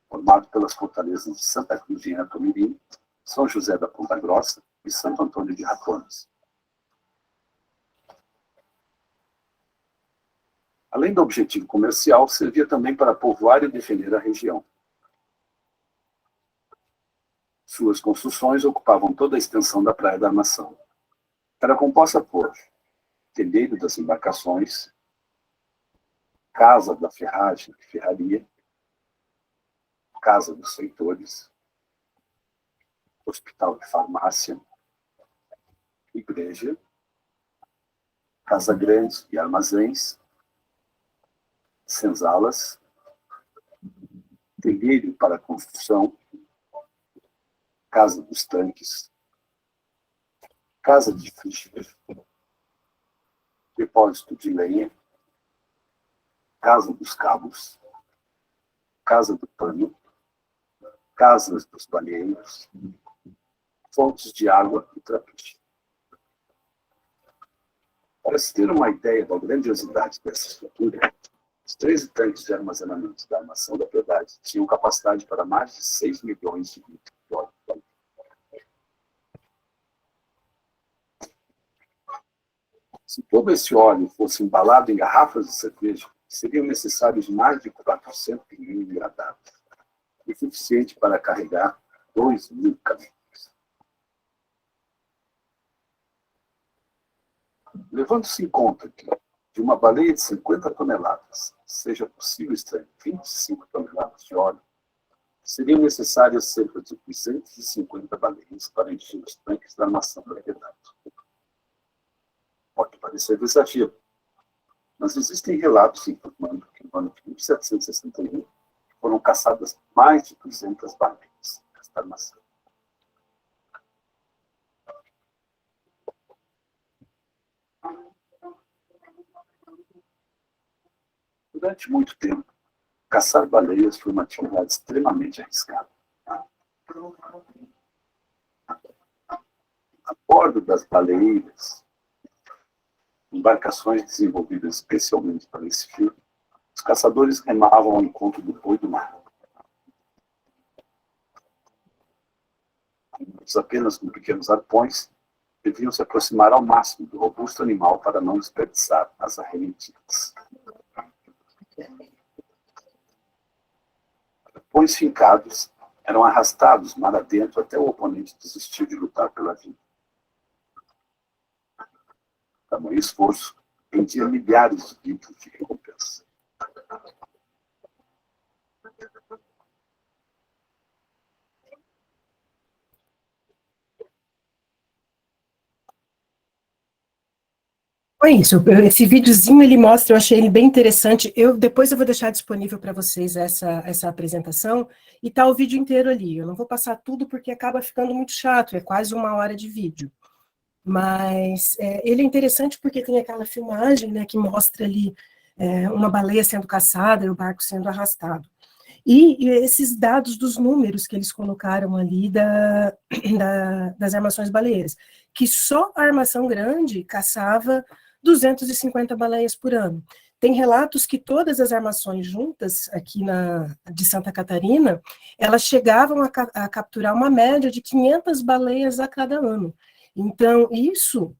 formado pelas fortalezas de Santa Cruz de Eratomirim, São José da Ponta Grossa e Santo Antônio de Ratones. Além do objetivo comercial, servia também para povoar e defender a região. Suas construções ocupavam toda a extensão da Praia da Armação. Era composta por telheiro das embarcações, casa da ferragem e ferraria, casa dos feitores, hospital de farmácia, igreja, casa grande e armazéns, senzalas, telheiro para construção, casa dos tanques, casa de frigideira, depósito de lenha, casa dos cabos, casa do pano, casas dos baleeiros, fontes de água e trapiche. Para se ter uma ideia da grandiosidade dessa estrutura, os 13 tanques de armazenamento da Armação da Piedade tinham capacidade para mais de 6 milhões de litros de óleo. Se todo esse óleo fosse embalado em garrafas de cerveja, seriam necessários mais de 400 mil engradados, o suficiente para carregar 2.000 caminhões. Levando-se em conta que de uma baleia de 50 toneladas seja possível extrair 25 toneladas de óleo, seriam necessárias cerca de 250 baleias para encher os tanques da Armação da Piedade. Pode parecer exagero, mas existem relatos informando que no ano de 1761 foram caçadas mais de 200 baleias nesta armação. Durante muito tempo, caçar baleias foi uma atividade extremamente arriscada. A bordo das baleias, embarcações desenvolvidas especialmente para esse fim, os caçadores remavam ao encontro do boi do mar. Apenas com pequenos arpões, deviam se aproximar ao máximo do robusto animal para não desperdiçar as arremetidas. Arpões fincados eram arrastados mar adentro até o oponente desistir de lutar pela vida. Tamanho esforço rendia milhares de litros de recompensa. Foi isso. Esse videozinho ele mostra, eu achei ele bem interessante. Depois eu vou deixar disponível para vocês essa apresentação e tá o vídeo inteiro ali. Eu não vou passar tudo porque acaba ficando muito chato, é quase 1 hora de vídeo. Mas ele é interessante porque tem aquela filmagem, né, que mostra ali uma baleia sendo caçada e o barco sendo arrastado. E esses dados dos números que eles colocaram ali das armações baleias, que só a armação grande caçava 250 baleias por ano. Tem relatos que todas as armações juntas, aqui de Santa Catarina, elas chegavam a capturar uma média de 500 baleias a cada ano. Então, isso,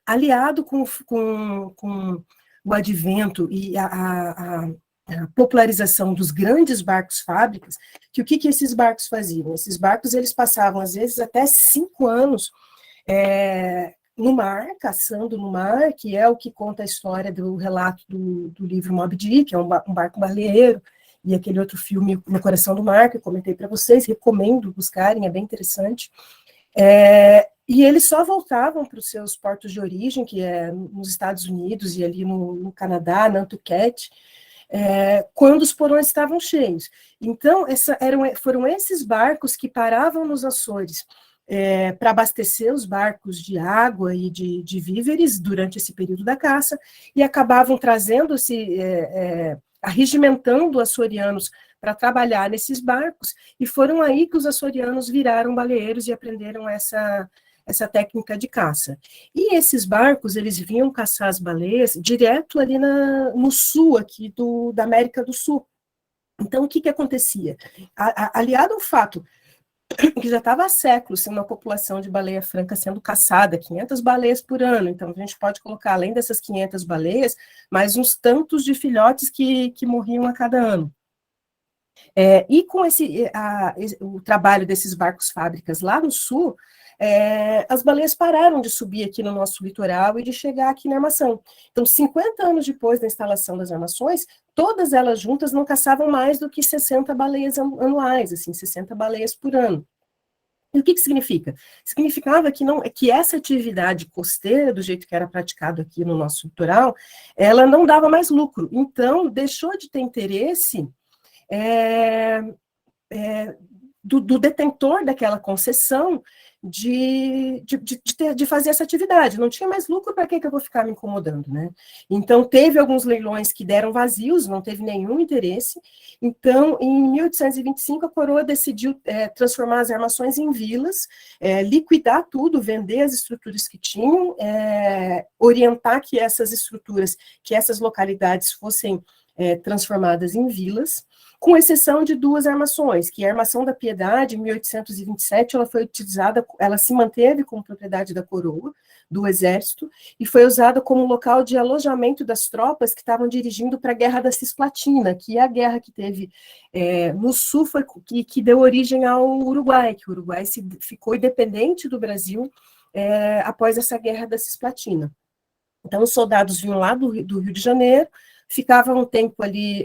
aliado com o advento e a popularização dos grandes barcos fábricas, que o que esses barcos faziam? Esses barcos, eles passavam, às vezes, até 5 anos no mar, caçando no mar, que é o que conta a história do relato do livro Moby Dick, que é um barco baleeiro, e aquele outro filme, No Coração do Mar, que eu comentei para vocês, recomendo buscarem, é bem interessante. E eles só voltavam para os seus portos de origem, que é nos Estados Unidos e ali no Canadá, Nantucket, quando os porões estavam cheios. Então, foram esses barcos que paravam nos Açores para abastecer os barcos de água e de víveres durante esse período da caça, e acabavam arregimentando açorianos para trabalhar nesses barcos, e foram aí que os açorianos viraram baleeiros e aprenderam essa técnica de caça. E esses barcos, eles vinham caçar as baleias direto ali no sul, aqui da América do Sul. Então, o que acontecia? Aliado ao fato que já estava há séculos sendo uma população de baleia franca sendo caçada, 500 baleias por ano, então a gente pode colocar, além dessas 500 baleias, mais uns tantos de filhotes que morriam a cada ano. E com o trabalho desses barcos fábricas lá no sul, as baleias pararam de subir aqui no nosso litoral e de chegar aqui na armação. Então, 50 anos depois da instalação das armações, todas elas juntas não caçavam mais do que 60 baleias anuais, assim, 60 baleias por ano. E o que significa? Significava que essa atividade costeira, do jeito que era praticado aqui no nosso litoral, ela não dava mais lucro. Então, deixou de ter interesse do detentor daquela concessão de fazer essa atividade. Não tinha mais lucro, para que eu vou ficar me incomodando, né? Então, teve alguns leilões que deram vazios, não teve nenhum interesse. Então, em 1825, a coroa decidiu transformar as armações em vilas, liquidar tudo, vender as estruturas que tinham, orientar que essas localidades fossem transformadas em vilas, com exceção de 2 armações, que a Armação da Piedade, em 1827, ela se manteve como propriedade da coroa, do exército, e foi usada como local de alojamento das tropas que estavam dirigindo para a Guerra da Cisplatina, que é a guerra que teve no sul, que deu origem ao Uruguai, que o Uruguai ficou independente do Brasil após essa Guerra da Cisplatina. Então, os soldados vinham lá do Rio de Janeiro, ficavam um tempo ali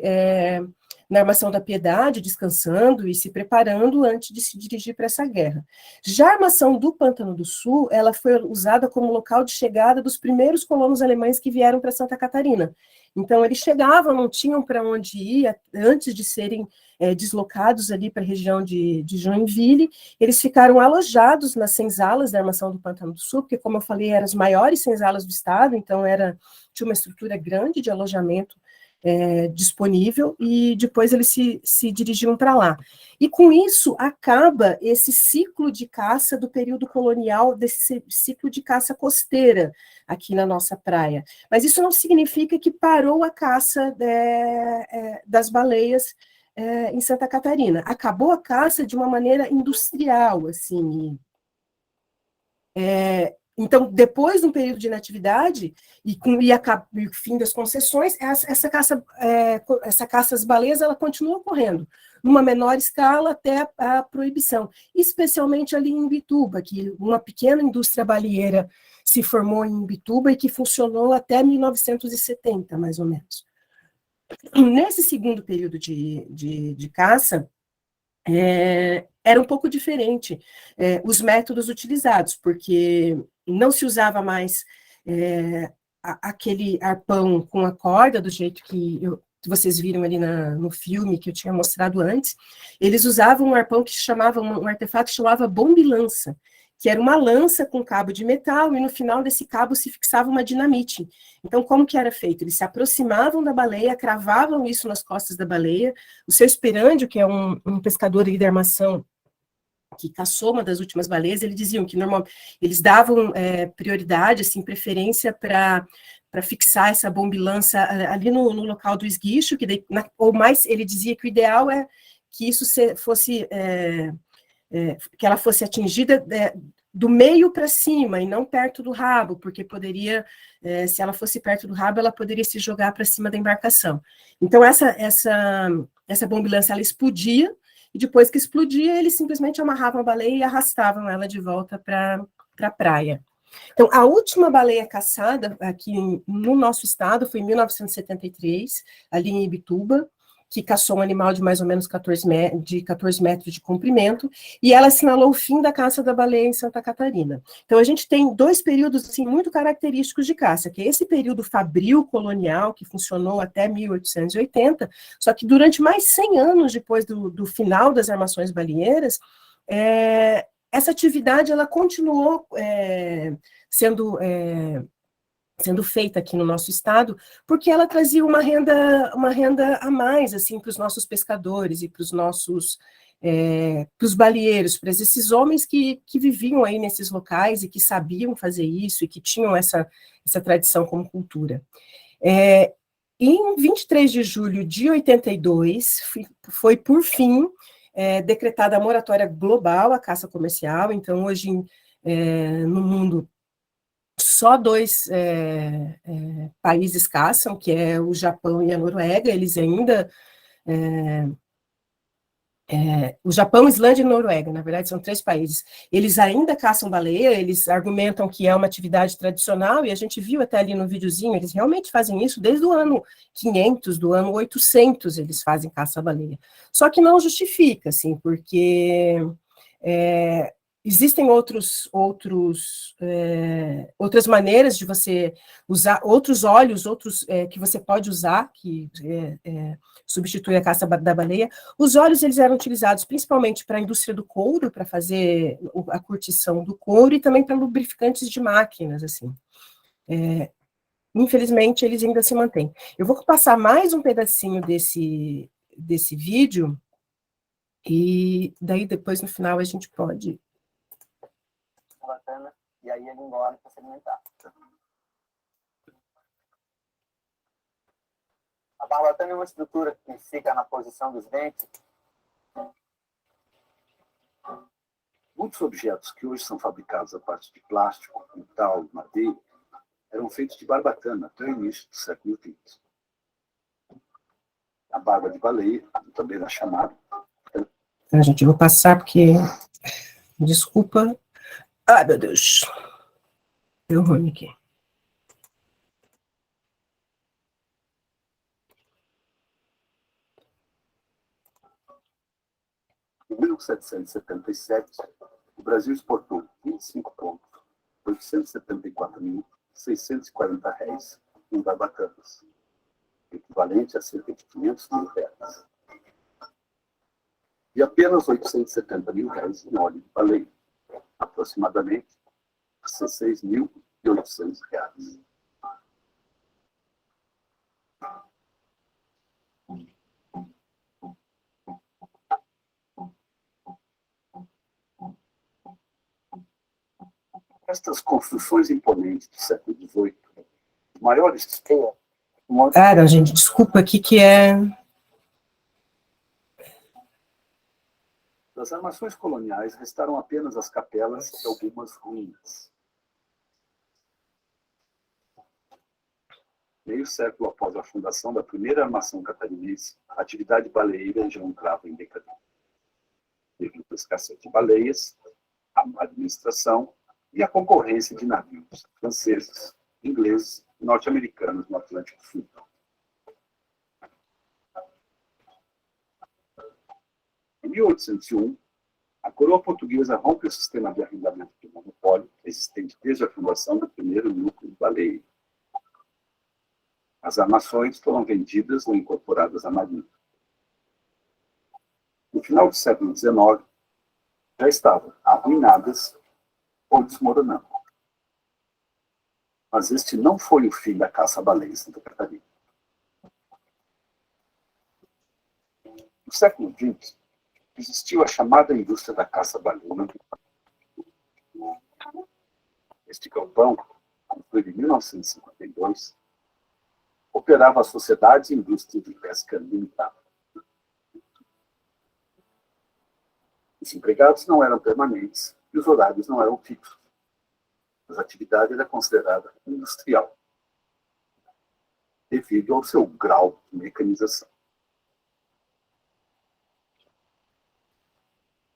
na Armação da Piedade, descansando e se preparando antes de se dirigir para essa guerra. Já a Armação do Pântano do Sul, ela foi usada como local de chegada dos primeiros colonos alemães que vieram para Santa Catarina. Então, eles chegavam, não tinham para onde ir, antes de serem deslocados ali para a região de Joinville, eles ficaram alojados nas senzalas da Armação do Pântano do Sul, porque, como eu falei, eram as maiores senzalas do estado, então tinha uma estrutura grande de alojamento disponível, e depois eles se dirigiam para lá. E com isso acaba esse ciclo de caça do período colonial, desse ciclo de caça costeira aqui na nossa praia. Mas isso não significa que parou a caça das baleias em Santa Catarina. Acabou a caça de uma maneira industrial, assim. Então, depois de um período de inatividade e o fim das concessões, essa caça às baleias, ela continua ocorrendo, numa menor escala até a proibição, especialmente ali em Imbituba, que uma pequena indústria baleeira se formou em Imbituba e que funcionou até 1970, mais ou menos. Nesse segundo período de caça, era um pouco diferente os métodos utilizados, porque não se usava mais aquele arpão com a corda, do jeito que vocês viram ali no filme que eu tinha mostrado antes. Eles usavam um arpão um artefato que chamava bombe-lança, que era uma lança com cabo de metal, e no final desse cabo se fixava uma dinamite. Então, como que era feito? Eles se aproximavam da baleia, cravavam isso nas costas da baleia. O seu Esperândio, que é um pescador ali da Armação, que caçou uma das últimas baleias, eles diziam que normalmente eles davam prioridade, assim, preferência para fixar essa bombilância ali no local do esguicho, que daí, ou mais, ele dizia que o ideal é que isso fosse que ela fosse atingida do meio para cima e não perto do rabo, porque poderia, se ela fosse perto do rabo, ela poderia se jogar para cima da embarcação. Então, essa bombilância, ela explodia, e depois que explodia, eles simplesmente amarravam a baleia e arrastavam ela de volta para a praia. Então, a última baleia caçada aqui no nosso estado foi em 1973, ali em Ibituba, que caçou um animal de mais ou menos 14 metros de comprimento, e ela assinalou o fim da caça da baleia em Santa Catarina. Então, a gente tem dois períodos assim, muito característicos de caça, que é esse período fabril colonial, que funcionou até 1880, só que durante mais 100 anos depois do final das armações baleeiras, essa atividade ela continuou sendo feita aqui no nosso estado, porque ela trazia uma renda a mais, assim, para os nossos pescadores e para os nossos, para os baleeiros, para esses homens que viviam aí nesses locais e que sabiam fazer isso e que tinham essa tradição como cultura. Em 23 de julho de 82, foi por fim, decretada a moratória global à caça comercial. Então, hoje, no mundo, só dois países caçam, que é o Japão e a Noruega. Eles ainda... o Japão, Islândia e Noruega, na verdade, são 3 países. Eles ainda caçam baleia, eles argumentam que é uma atividade tradicional, e a gente viu até ali no videozinho, eles realmente fazem isso desde o ano 500, do ano 800, eles fazem caça-baleia. Só que não justifica, assim, porque... existem outras maneiras de você usar, outros óleos, que você pode usar, que substitui a caça da baleia. Os óleos, eles eram utilizados principalmente para a indústria do couro, para fazer a curtição do couro, e também para lubrificantes de máquinas, assim. Infelizmente, eles ainda se mantêm. Eu vou passar mais um pedacinho desse vídeo, e daí depois, no final, a gente pode... E aí ele engole para se alimentar. A barbatana é uma estrutura que fica na posição dos dentes. Muitos objetos que hoje são fabricados a partir de plástico, metal, madeira, eram feitos de barbatana até o início do século XX. A barba de baleia, também era chamada. Gente, eu vou passar porque... Desculpa. Ai, meu Deus. Deu ruim aqui. Em 1777, o Brasil exportou 25,874.640 réis em barbatanas, equivalente a cerca de 500 mil reais. E apenas 870 mil reais em óleo de baleia, aproximadamente 16.800 reais. Estas construções imponentes do século XVIII, os maiores... Não, gente, desculpa aqui que é... Das armações coloniais, restaram apenas as capelas e algumas ruínas. Meio século após a fundação da primeira armação catarinense, a atividade baleeira já entrava em decadência. Devido à escassez de baleias, a má administração e a concorrência de navios franceses, ingleses e norte-americanos no Atlântico Sul. Em 1801, a coroa portuguesa rompe o sistema de arrendamento de monopólio existente desde a fundação do primeiro núcleo baleeiro. As armações foram vendidas ou incorporadas à Marinha. No final do século XIX, já estavam arruinadas ou desmoronando. Mas este não foi o fim da caça-baleia em Santa Catarina. No século XX, existiu a chamada indústria da caça-baleia. Este galpão, construído em 1952, operava a Sociedade e Indústria de Pesca Limitada. Os empregados não eram permanentes e os horários não eram fixos. Mas a atividade era considerada industrial, devido ao seu grau de mecanização.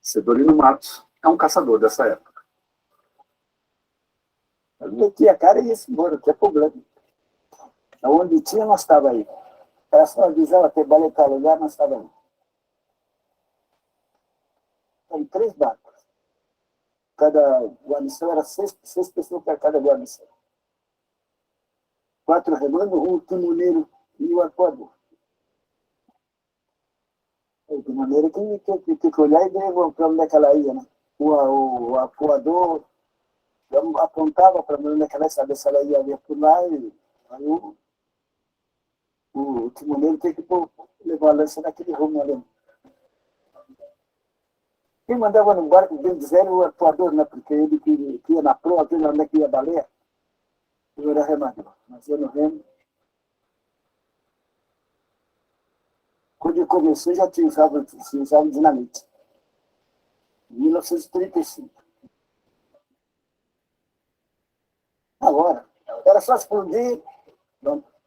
Cedolino Matos é um caçador dessa época. Eu meti a cara e ia embora, não tinha problema. Onde tinha, nós estava aí. Era só avisar, ter baleia para lugar, nós estava aí. Tem 3 barcos. Cada guarnição era 6 pessoas para cada guarnição. 4 remando, um timoneiro e o arpoador. O timoneiro tem que olhar e ver para onde é que ela ia, né? O arpoador apontava para onde é que ela ia, saber se ela ia ver por lá, e aí o timoneiro tem que levar a lança naquele rumo ali. Quem mandava no barco, bem dizer, era o arpoador, né? Porque ele que ia na proa, aquele onde é que ia a baleia, eu era remador. Mas eu no remo. Quando eu comecei, já tinha usado dinamite. Em 1935. Agora, era só explodir.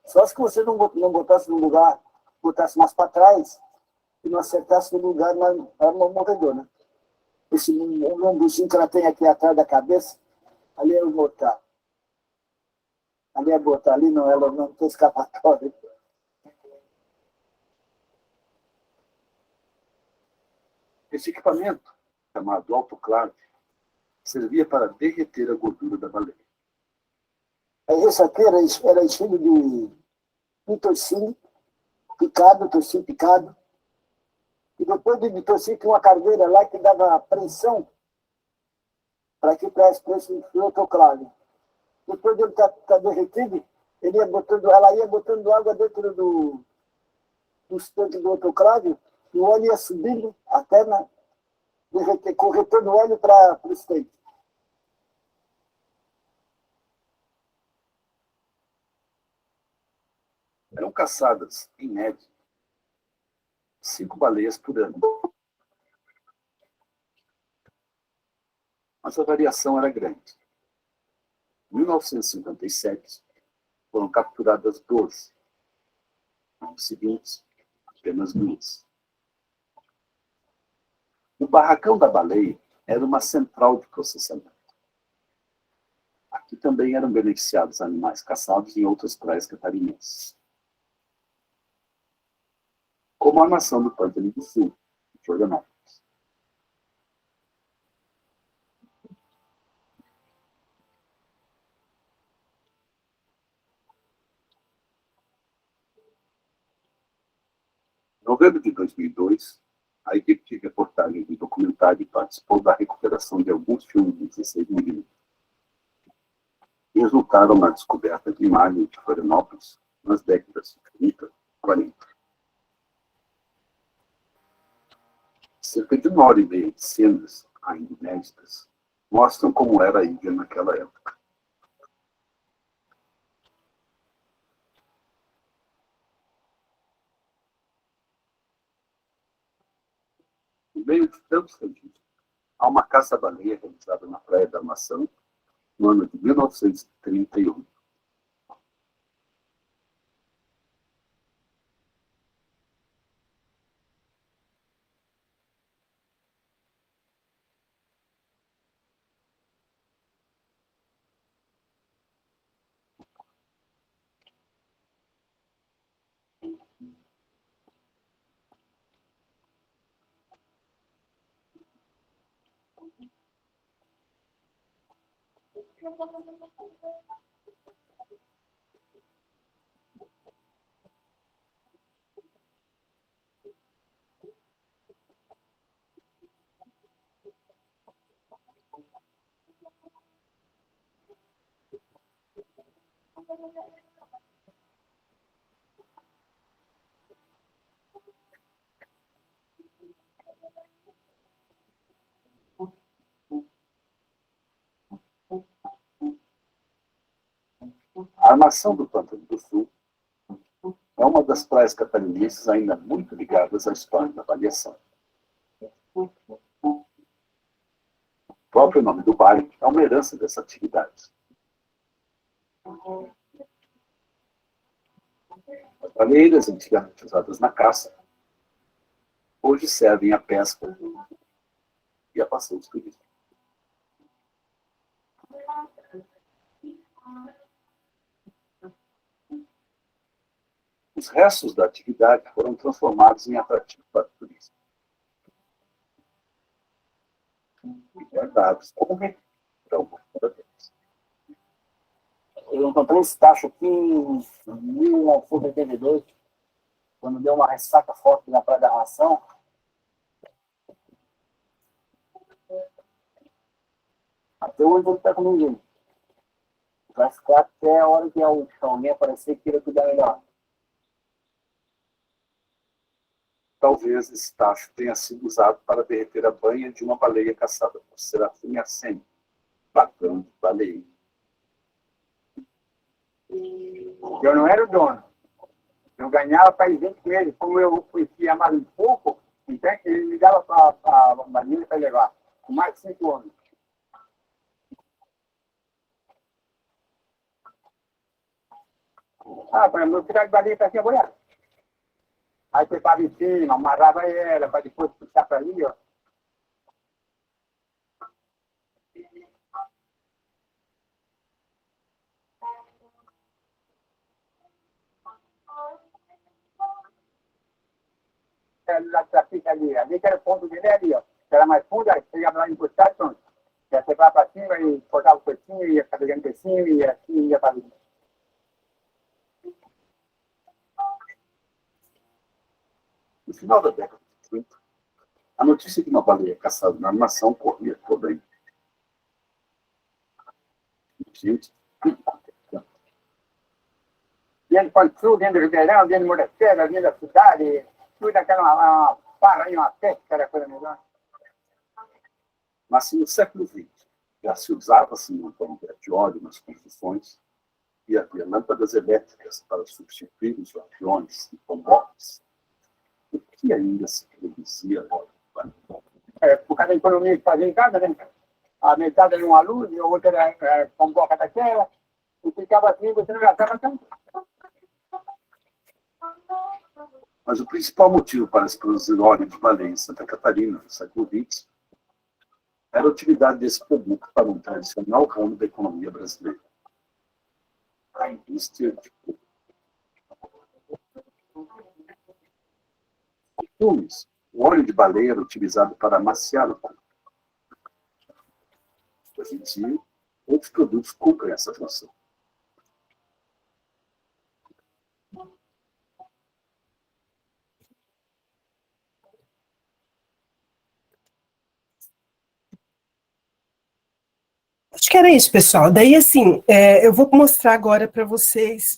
Só se você não botasse no lugar, botasse mais para trás, e não acertasse no lugar, mas era um morredor, né? Esse lombuzinho que ela tem aqui atrás da cabeça, ali é o botar. Ali é botar, ali não, ela não tem escapatória. Esse equipamento, chamado autoclave, servia para derreter a gordura da baleia. Esse aqui era enchido de torcínio picado. E depois de torcínio tinha uma cargueira lá que dava pressão para que para esse autoclave. Depois de ele estar derretido, ela ia botando água dentro dos tanques do autoclave, e o óleo ia subindo até derreter, corretando o óleo para o tanque. Eram caçadas, em média, 5 baleias por ano. Mas a variação era grande. Em 1957, foram capturadas 12. No ano seguinte, apenas 2. O barracão da baleia era uma central de processamento. Aqui também eram beneficiados animais caçados em outras praias catarinenses, como a armação do Pântano do Sul, de Florianópolis. Em novembro de 2002, a equipe de reportagem do documentário participou da recuperação de alguns filmes de 16mm. E resultaram na descoberta de imagens de Florianópolis nas décadas 30 e 40. Cerca de 1h30 de cenas, ainda inéditas, mostram como era a ilha naquela época. No meio de tantos registros, há uma caça-baleia realizada na Praia da Armação, no ano de 1931. A Armação do Pântano do Sul é uma das praias catarinenses ainda muito ligadas à história da avaliação. O próprio nome do bairro é uma herança dessa atividade. As baleiras, antigamente usadas na caça, hoje servem à pesca e a passeios turísticos. Os restos da atividade foram transformados em atrativo para o turismo. E guardados como para o deles. Eu encontrei esse tacho aqui em 1982, quando deu uma ressaca forte na Praia da Ração. Até hoje não está com ninguém. Vai ficar até a hora que alguém aparecer e queira cuidar melhor. Talvez esse tacho tenha sido usado para derreter a banha de uma baleia caçada por Serafim Arsênio, patrão de baleia. Eu não era o dono. Eu ganhava para ir junto com ele. Como eu conhecia mais um pouco, então ele me dava a baleia para levar. Com mais de 5 anos. Por exemplo, eu tirava de baleia para aqui a boiada. Aí preparava em cima, amarrava ela, para depois puxar para ali, ó. Ela fica ali que era o ponto dele, ali, ó. Era mais fundo, aí chegava lá encostado, pronto. Já você para cima e cortava o coitinho, ia carregando por cima e assim ia para ali. No final da década de 30, a notícia de uma baleia caçada na Armação corria toda aí. Gente, Dentro do Ponte Sul, dentro do Ribeirão, dentro do Moraceira, dentro da cidade, tudo naquela parra aí, uma pesca, era coisa melhor. mas no século XX já se usava-se montão de óleo nas construções e havia lâmpadas elétricas para substituir os aviões e combos. O que ainda se produzia óleo? Por causa da economia que fazia em casa, né? A metade era uma luz, e a outra era com boca daquela, e ficava assim, você não gastava tanto. Mas o principal motivo para se produzir óleo de baleia em Santa Catarina, no século XX, era a utilidade desse produto para um tradicional ramo da economia brasileira, a indústria de couro. Em filmes, o óleo de baleia era utilizado para amaciar o couro. Hoje em dia, outros produtos cumprem essa função. Acho que era isso, pessoal. Daí, assim, eu vou mostrar agora para vocês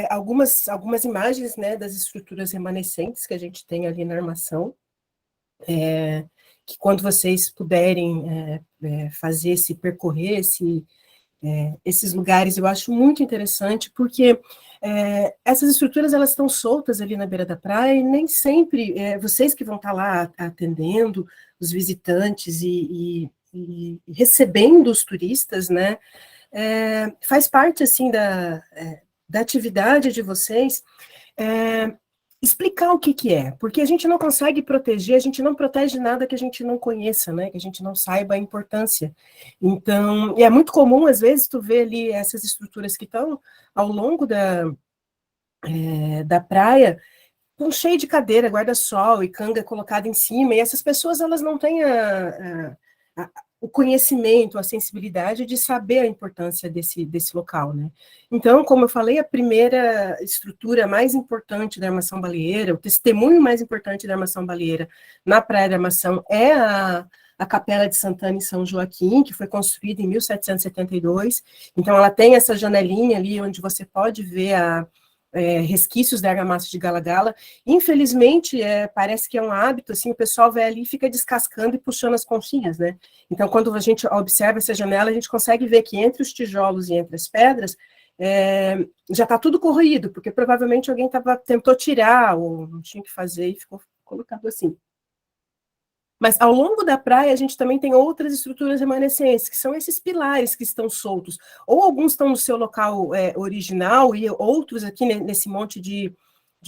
algumas imagens, né, das estruturas remanescentes que a gente tem ali na armação, que quando vocês puderem fazer percorrer esses lugares, eu acho muito interessante, porque essas estruturas, elas estão soltas ali na beira da praia, e nem sempre vocês que vão estar lá atendendo os visitantes e recebendo os turistas, né, faz parte, assim, da atividade de vocês, explicar o que é, porque a gente não consegue proteger, a gente não protege nada que a gente não conheça, né, que a gente não saiba a importância. Então, é muito comum, às vezes, tu ver ali essas estruturas que estão ao longo da praia, com cheio de cadeira, guarda-sol e canga colocada em cima, e essas pessoas, elas não têm o conhecimento, a sensibilidade de saber a importância desse local, né? Então, como eu falei, a primeira estrutura mais importante da armação baleeira, o testemunho mais importante da armação baleeira na Praia da Armação é a a Capela de Santana em São Joaquim, que foi construída em 1772. Então, ela tem essa janelinha ali, onde você pode ver resquícios da argamassa de Gala-Gala. Infelizmente, parece que é um hábito, assim, o pessoal vai ali e fica descascando e puxando as conchinhas, né? Então, quando a gente observa essa janela, a gente consegue ver que entre os tijolos e entre as pedras, já está tudo corroído, porque provavelmente alguém tentou tirar, ou não tinha que fazer, e ficou colocado assim. Mas ao longo da praia, a gente também tem outras estruturas remanescentes, que são esses pilares que estão soltos. Ou alguns estão no seu local original, e outros aqui nesse monte de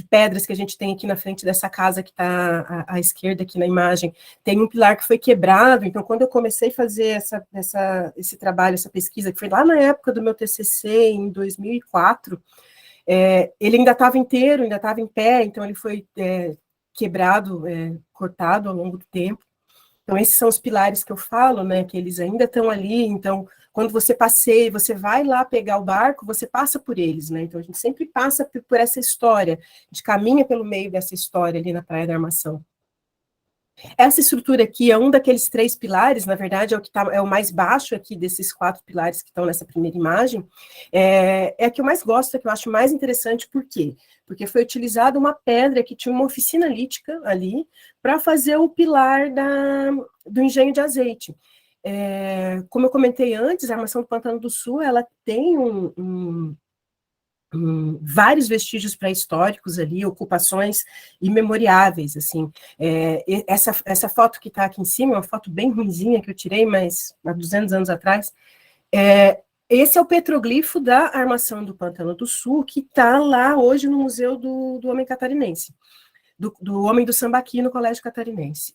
pedras que a gente tem aqui na frente dessa casa que está à esquerda aqui na imagem. Tem um pilar que foi quebrado, então quando eu comecei a fazer esse trabalho, essa pesquisa, que foi lá na época do meu TCC, em 2004, ele ainda estava inteiro, ainda estava em pé, então ele foi quebrado, cortado ao longo do tempo. Então, esses são os pilares que eu falo, né, que eles ainda estão ali. Então, quando você passeia, você vai lá pegar o barco, você passa por eles, né? Então, a gente sempre passa por essa história, a gente caminha pelo meio dessa história ali na Praia da Armação. Essa estrutura aqui é um daqueles 3 pilares, na verdade, é o mais baixo aqui desses 4 pilares que estão nessa primeira imagem, é a que eu mais gosto, é a que eu acho mais interessante. Por quê? Porque foi utilizada uma pedra que tinha uma oficina lítica ali, para fazer o pilar do engenho de azeite. Como eu comentei antes, a Armação do Pantano do Sul, ela tem vários vestígios pré-históricos ali, ocupações imemoriáveis, assim. Essa foto que está aqui em cima, uma foto bem ruinzinha que eu tirei, mas há 200 anos atrás, esse é o petroglifo da Armação do Pantano do Sul, que está lá hoje no Museu do Homem Catarinense, do Homem do Sambaqui no Colégio Catarinense,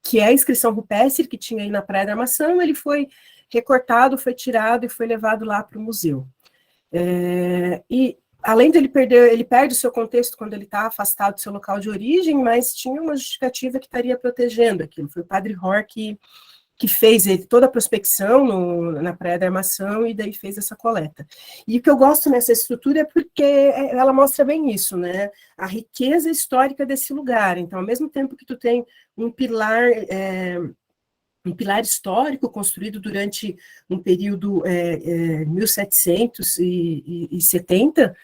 que é a inscrição rupestre que tinha aí na Praia da Armação. Ele foi recortado, foi tirado e foi levado lá para o museu. E além de ele perde o seu contexto quando ele está afastado do seu local de origem, mas tinha uma justificativa que estaria protegendo aquilo. Foi o Padre Hor que fez toda a prospecção na Praia da Armação e daí fez essa coleta. E o que eu gosto nessa estrutura é porque ela mostra bem isso, né? A riqueza histórica desse lugar. Então, ao mesmo tempo que tu tem um pilar histórico construído durante um período 1770,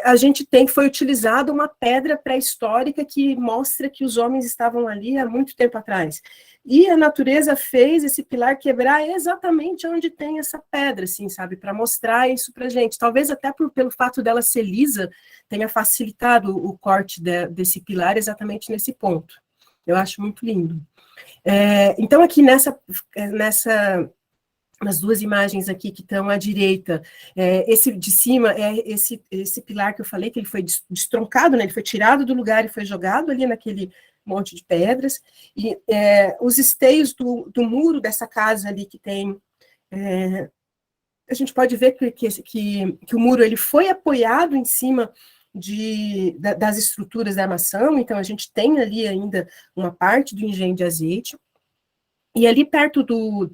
a gente foi utilizada uma pedra pré-histórica que mostra que os homens estavam ali há muito tempo atrás. E a natureza fez esse pilar quebrar exatamente onde tem essa pedra, assim, sabe, para mostrar isso para a gente. Talvez até pelo fato dela ser lisa, tenha facilitado o corte desse pilar exatamente nesse ponto. Eu acho muito lindo. Então, aqui nas 2 imagens aqui que estão à direita, esse de cima é esse pilar que eu falei, que ele foi destroncado, né? Ele foi tirado do lugar e foi jogado ali naquele monte de pedras, e os esteios do muro dessa casa ali que tem, a gente pode ver que o muro ele foi apoiado em cima das estruturas da armação. Então a gente tem ali ainda uma parte do engenho de azeite, e ali perto do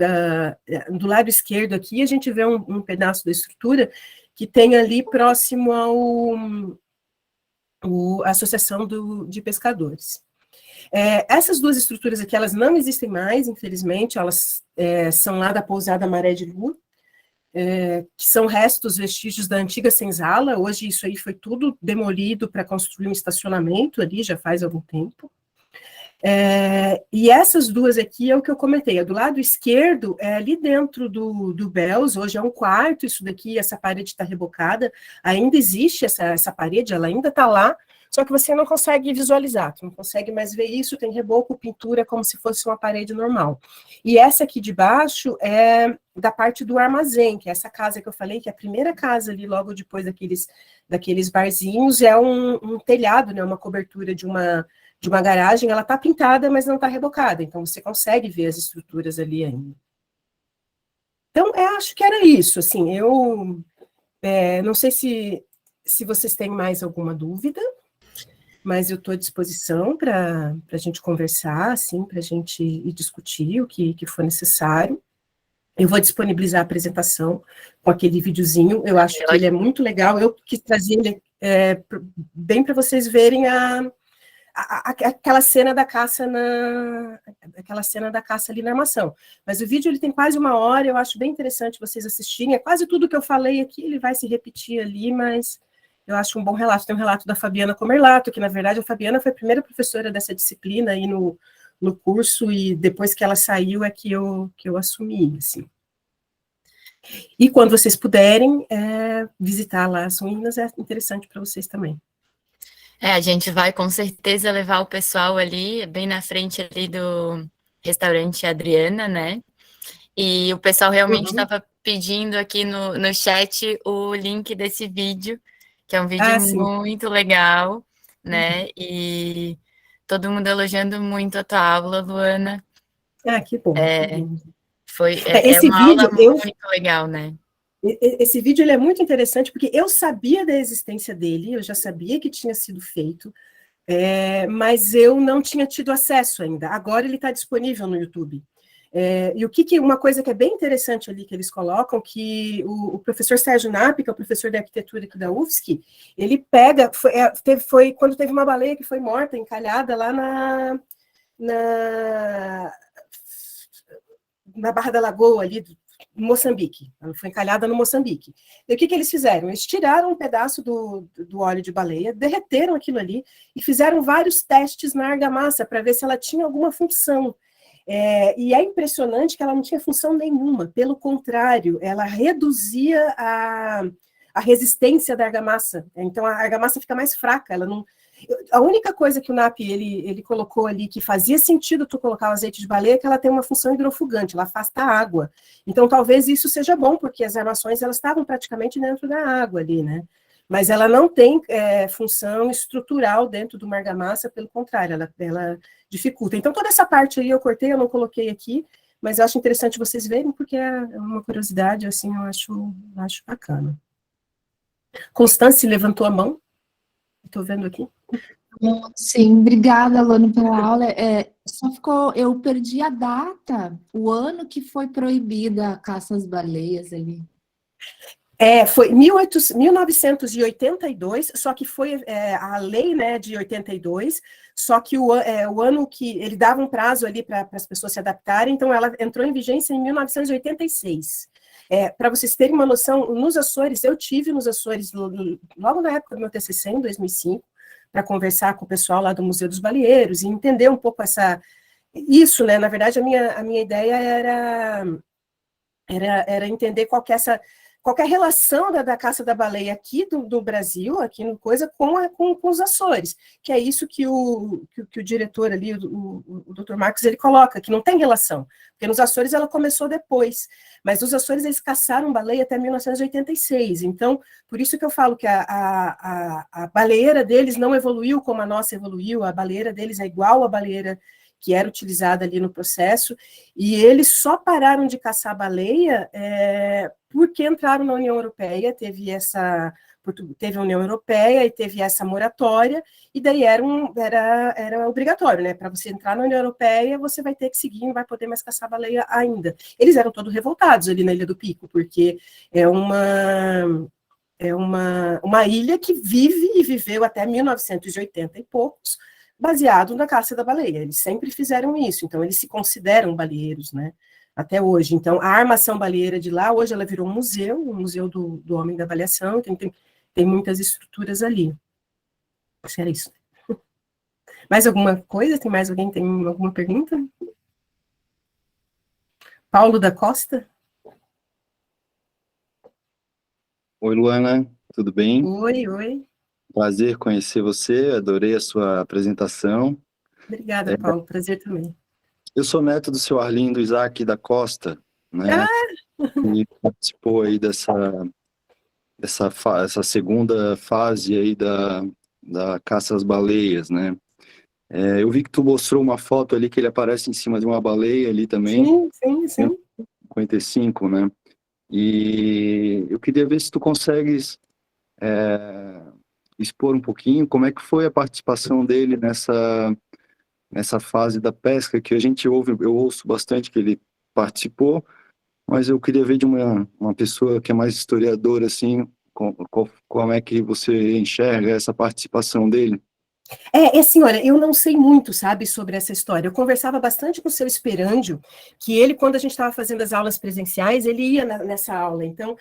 lado esquerdo aqui, a gente vê um pedaço da estrutura que tem ali próximo à Associação de Pescadores. Essas 2 estruturas aqui, elas não existem mais, infelizmente, elas são lá da pousada Maré de Lua, que são restos, vestígios da antiga senzala. Hoje isso aí foi tudo demolido para construir um estacionamento ali, já faz algum tempo. E essas 2 aqui é o que eu comentei. Do lado esquerdo, ali dentro do Bells, hoje é um quarto, isso daqui, essa parede está rebocada, ainda existe essa parede, ela ainda está lá, só que você não consegue visualizar, tu não consegue mais ver isso, tem reboco, pintura, como se fosse uma parede normal. E essa aqui de baixo é da parte do armazém, que é essa casa que eu falei, que é a primeira casa ali, logo depois daqueles barzinhos, é um telhado, né, uma cobertura de uma garagem. Ela está pintada, mas não está rebocada, então você consegue ver as estruturas ali ainda. Então, eu acho que era isso, assim, eu não sei se vocês têm mais alguma dúvida, mas eu estou à disposição para a gente conversar, assim, para a gente ir discutir o que for necessário. Eu vou disponibilizar a apresentação com aquele videozinho, eu acho que ele é muito legal, eu quis trazer ele bem para vocês verem a aquela cena da caça ali na armação. Mas o vídeo ele tem quase 1 hora, eu acho bem interessante vocês assistirem. É quase tudo que eu falei aqui, ele vai se repetir ali, mas eu acho um bom relato. Tem um relato da Fabiana Comerlato, que na verdade a Fabiana foi a primeira professora dessa disciplina aí no curso, e depois que ela saiu é que eu assumi, assim. E quando vocês puderem visitar lá as ruínas, é interessante para vocês também. A gente vai com certeza levar o pessoal ali, bem na frente ali do restaurante Adriana, né? E o pessoal realmente estava pedindo aqui no chat o link desse vídeo, que é um vídeo muito legal, né? E todo mundo elogiando muito a tua aula, Luana. Que bom. É uma aula muito legal, né? Esse vídeo ele é muito interessante, porque eu sabia da existência dele, eu já sabia que tinha sido feito, mas eu não tinha tido acesso ainda. Agora ele está disponível no YouTube. E uma coisa que é bem interessante ali que eles colocam, que o professor Sérgio Napp, que é o professor de arquitetura aqui da UFSC, ele pega, foi quando teve uma baleia que foi morta, encalhada lá na Barra da Lagoa, ali, Moçambique. Ela foi encalhada no Moçambique. E o que eles fizeram? Eles tiraram um pedaço do óleo de baleia, derreteram aquilo ali e fizeram vários testes na argamassa para ver se ela tinha alguma função. E é impressionante que ela não tinha função nenhuma. Pelo contrário, ela reduzia a resistência da argamassa. Então, a argamassa fica mais fraca. Ela não... A única coisa que o Napp ele colocou ali que fazia sentido tu colocar o azeite de baleia é que ela tem uma função hidrofugante, ela afasta a água. Então, talvez isso seja bom, porque as armações elas estavam praticamente dentro da água ali, né? Mas ela não tem função estrutural dentro de uma argamassa, pelo contrário, ela dificulta. Então, toda essa parte aí eu cortei, eu não coloquei aqui, mas eu acho interessante vocês verem, porque é uma curiosidade, assim, eu acho bacana. Constance levantou a mão. Estou vendo aqui. Sim, obrigada, Luana, pela aula. Eu perdi a data, o ano que foi proibida a caça às baleias ali. Foi 1982, só que foi a lei, né, de 82, só que o ano que ele dava um prazo ali para as pessoas se adaptarem, então ela entrou em vigência em 1986. Para vocês terem uma noção, nos Açores, eu tive nos Açores logo na época do meu TCC, em 2005, para conversar com o pessoal lá do Museu dos Baleeiros e entender um pouco isso, né? Na verdade, a minha ideia era entender qual que é a relação da caça da baleia aqui do Brasil, aqui no coisa, com os Açores, que é isso que o diretor ali, o Dr. Marcos, ele coloca, que não tem relação, porque nos Açores ela começou depois, mas nos Açores eles caçaram baleia até 1986, então, por isso que eu falo que a baleeira deles não evoluiu como a nossa evoluiu, a baleeira deles é igual à baleeira que era utilizada ali no processo, e eles só pararam de caçar baleia porque entraram na União Europeia, teve a União Europeia e teve essa moratória, e daí era obrigatório, né? Para você entrar na União Europeia, você vai ter que seguir, não vai poder mais caçar baleia ainda. Eles eram todos revoltados ali na Ilha do Pico, porque é uma ilha que vive e viveu até 1980 e poucos, baseado na caça da baleia. Eles sempre fizeram isso, então eles se consideram baleeiros, né? Até hoje. Então, a armação baleeira de lá, hoje ela virou um museu do homem da avaliação, tem muitas estruturas ali. Acho que era isso. Mais alguma coisa? Tem mais alguém? Tem alguma pergunta? Paulo da Costa? Oi, Luana, tudo bem? Oi. Prazer conhecer você, adorei a sua apresentação. Obrigada, Paulo, prazer também. Eu sou neto do seu Arlindo Isaac da Costa, né? E participou aí dessa segunda fase aí da caça às baleias, né? Eu vi que tu mostrou uma foto ali que ele aparece em cima de uma baleia ali também. Sim. 55, né? E eu queria ver se tu consegues expor um pouquinho como é que foi a participação dele nessa fase da pesca, que eu ouço bastante que ele participou, mas eu queria ver de uma pessoa que é mais historiadora, assim, como é que você enxerga essa participação dele? Assim, olha, eu não sei muito, sabe, sobre essa história. Eu conversava bastante com o seu Esperândio, que ele, quando a gente estava fazendo as aulas presenciais, ele ia nessa aula. Então,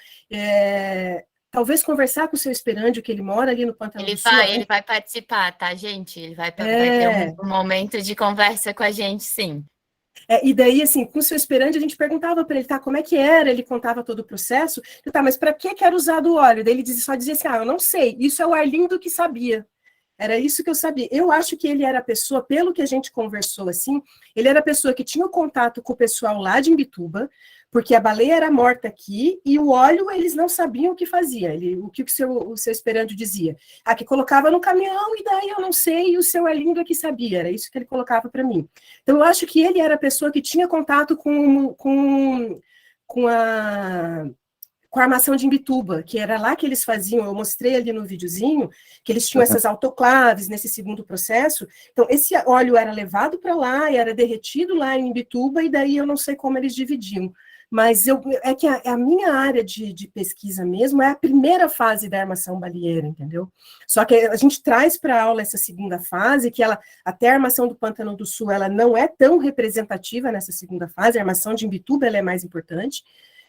talvez conversar com o seu Esperândio, que ele mora ali no Pantano do Sul. Ele vai participar, tá, gente? Ele vai ter um momento de conversa com a gente, sim. E daí, assim, com o seu Esperândio, a gente perguntava para ele, tá, como é que era? Ele contava todo o processo. Tá, mas para que era usado o óleo? Daí ele só dizia assim, eu não sei, isso é o Arlindo que sabia. Era isso que eu sabia. Eu acho que ele era a pessoa, pelo que a gente conversou, assim, ele era a pessoa que tinha o contato com o pessoal lá de Imbituba, porque a baleia era morta aqui, e o óleo eles não sabiam o que fazia. O que o seu Esperândio dizia? Que colocava no caminhão, e daí eu não sei, e o seu Arlindo é que sabia. Era isso que ele colocava para mim. Então, eu acho que ele era a pessoa que tinha contato com a armação de Imbituba, que era lá que eles faziam, eu mostrei ali no videozinho, que eles tinham essas autoclaves nesse segundo processo. Então, esse óleo era levado para lá, e era derretido lá em Imbituba, e daí eu não sei como eles dividiam. Mas que a minha área de pesquisa mesmo é a primeira fase da armação baleeira, entendeu? Só que a gente traz para a aula essa segunda fase, que até a armação do Pantano do Sul, ela não é tão representativa nessa segunda fase, a armação de Imbituba ela é mais importante,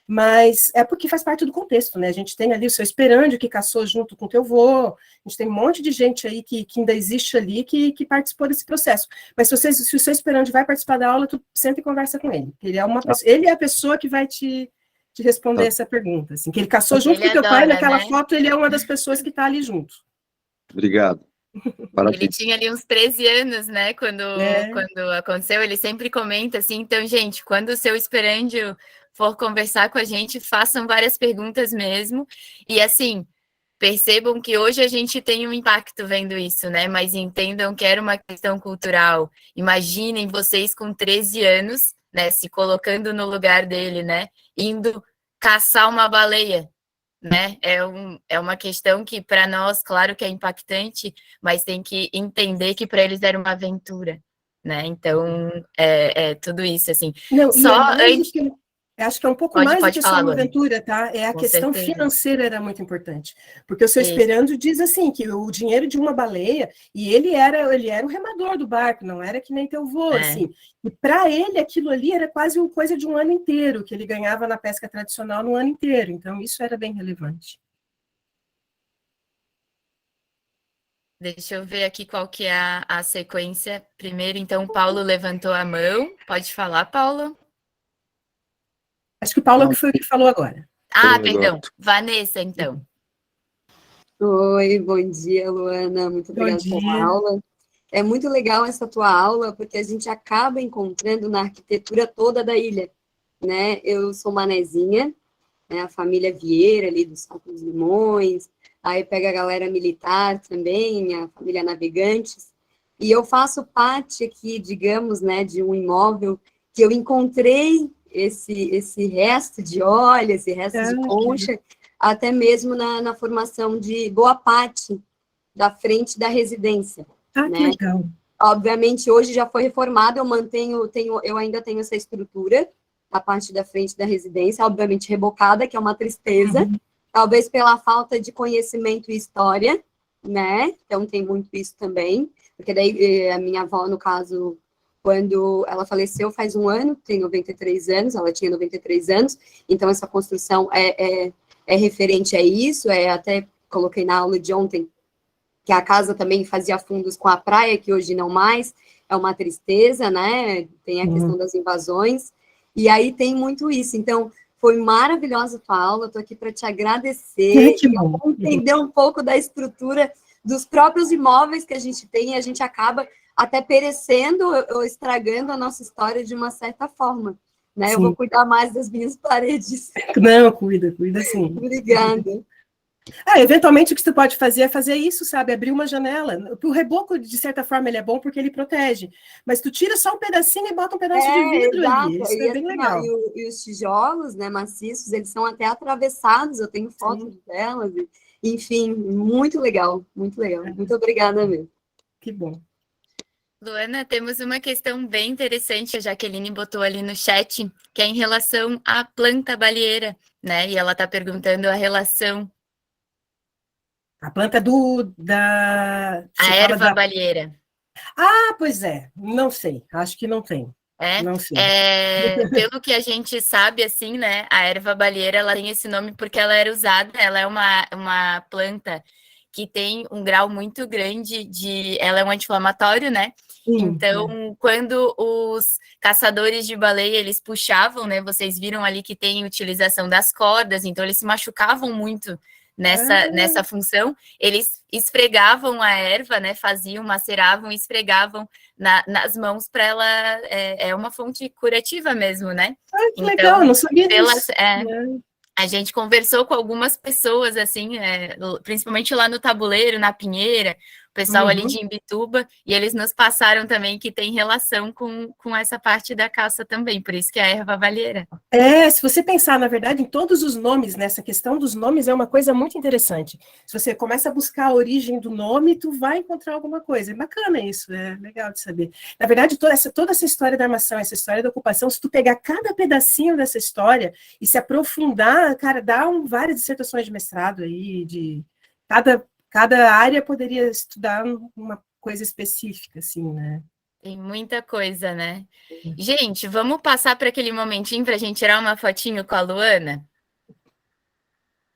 mas é porque faz parte do contexto, né? A gente tem ali o seu Esperândio, que caçou junto com o teu vô, a gente tem um monte de gente aí que ainda existe ali que participou desse processo. Mas se o seu Esperândio vai participar da aula, tu sempre conversa com ele. Ele é a pessoa que vai te responder essa pergunta, assim, que ele caçou junto com o teu pai, naquela foto, ele é uma das pessoas que está ali junto. Obrigado. Parabéns. Ele tinha ali uns 13 anos, né, quando aconteceu, ele sempre comenta assim, então, gente, quando o seu Esperândio for conversar com a gente, façam várias perguntas mesmo, e assim, percebam que hoje a gente tem um impacto vendo isso, né, mas entendam que era uma questão cultural. Imaginem vocês com 13 anos, né, se colocando no lugar dele, né, indo caçar uma baleia, né? É uma questão que para nós, claro que é impactante, mas tem que entender que para eles era uma aventura, né? Então, tudo isso, assim. Não, só antes... Acho que é um pouco mais do que só uma aventura, tá? A Com questão certeza. Financeira era muito importante. Porque o seu Esperândio diz assim, que o dinheiro de uma baleia, e ele era o remador do barco, não era que nem teu vô, assim. E para ele, aquilo ali era quase uma coisa de um ano inteiro, que ele ganhava na pesca tradicional no ano inteiro. Então, isso era bem relevante. Deixa eu ver aqui qual que é a sequência. Primeiro, então, o Paulo levantou a mão. Pode falar, Paulo? Acho que o Paulo foi o que falou agora. Perdão. Vanessa, então. Oi, bom dia, Luana. Muito obrigada pela aula. É muito legal essa tua aula, porque a gente acaba encontrando na arquitetura toda da ilha, né? Eu sou manezinha, né? A família Vieira, ali dos Campos Limões, aí pega a galera militar também, a família Navegantes, e eu faço parte aqui, digamos, né, de um imóvel que eu encontrei esse resto de óleo, esse resto de concha, até mesmo na formação de boa parte da frente da residência. Né? Que legal. Obviamente, hoje já foi reformado, eu ainda tenho essa estrutura, a parte da frente da residência, obviamente rebocada, que é uma tristeza, talvez pela falta de conhecimento e história, né? Então, tem muito isso também, porque daí a minha avó, no caso, quando ela faleceu faz um ano, tem 93 anos, ela tinha 93 anos, então essa construção é referente a isso, até coloquei na aula de ontem, que a casa também fazia fundos com a praia, que hoje não mais, é uma tristeza, né? Tem a questão das invasões, e aí tem muito isso. Então, foi maravilhosa a tua aula, estou aqui para te agradecer, entender um pouco da estrutura dos próprios imóveis que a gente tem, e a gente acaba até perecendo ou estragando a nossa história de uma certa forma, né? Sim. Eu vou cuidar mais das minhas paredes. Não, cuida sim. Obrigada. Eventualmente o que você pode fazer é fazer isso, sabe? Abrir uma janela. O reboco, de certa forma, ele é bom porque ele protege. Mas tu tira só um pedacinho e bota um pedaço de vidro exato. ali. Isso é bem legal. E os tijolos, né, maciços, eles são até atravessados. Eu tenho fotos delas. Enfim, muito legal, muito legal. Muito obrigada mesmo. Que bom. Luana, temos uma questão bem interessante, a Jaqueline botou ali no chat, que é em relação à planta baleeira, né? E ela está perguntando a relação A planta A erva baleeira. Ah, pois é, não sei, acho que não tem. Não sei. Pelo que a gente sabe, assim, né, a erva baleeira, ela tem esse nome porque ela era usada, ela é uma planta que tem um grau muito grande ela é um anti-inflamatório, né? Então, quando os caçadores de baleia, eles puxavam, né, vocês viram ali que tem utilização das cordas, então eles se machucavam muito nessa função, eles esfregavam a erva, né, maceravam e esfregavam nas mãos para ela, é uma fonte curativa mesmo, né? Que legal, não sabia disso. A gente conversou com algumas pessoas, assim, principalmente lá no Tabuleiro, na Pinheira, o pessoal ali de Imbituba, e eles nos passaram também que tem relação com essa parte da caça também, por isso que é a erva baleeira. Se você pensar, na verdade, em todos os nomes, nessa questão dos nomes é uma coisa muito interessante. Se você começa a buscar a origem do nome, tu vai encontrar alguma coisa. É bacana isso, é legal de saber. Na verdade, toda essa história da armação, essa história da ocupação, se tu pegar cada pedacinho dessa história e se aprofundar, cara, dá várias dissertações de mestrado aí, de cada área poderia estudar uma coisa específica, assim, né? Tem muita coisa, né? Gente, vamos passar para aquele momentinho para a gente tirar uma fotinho com a Luana?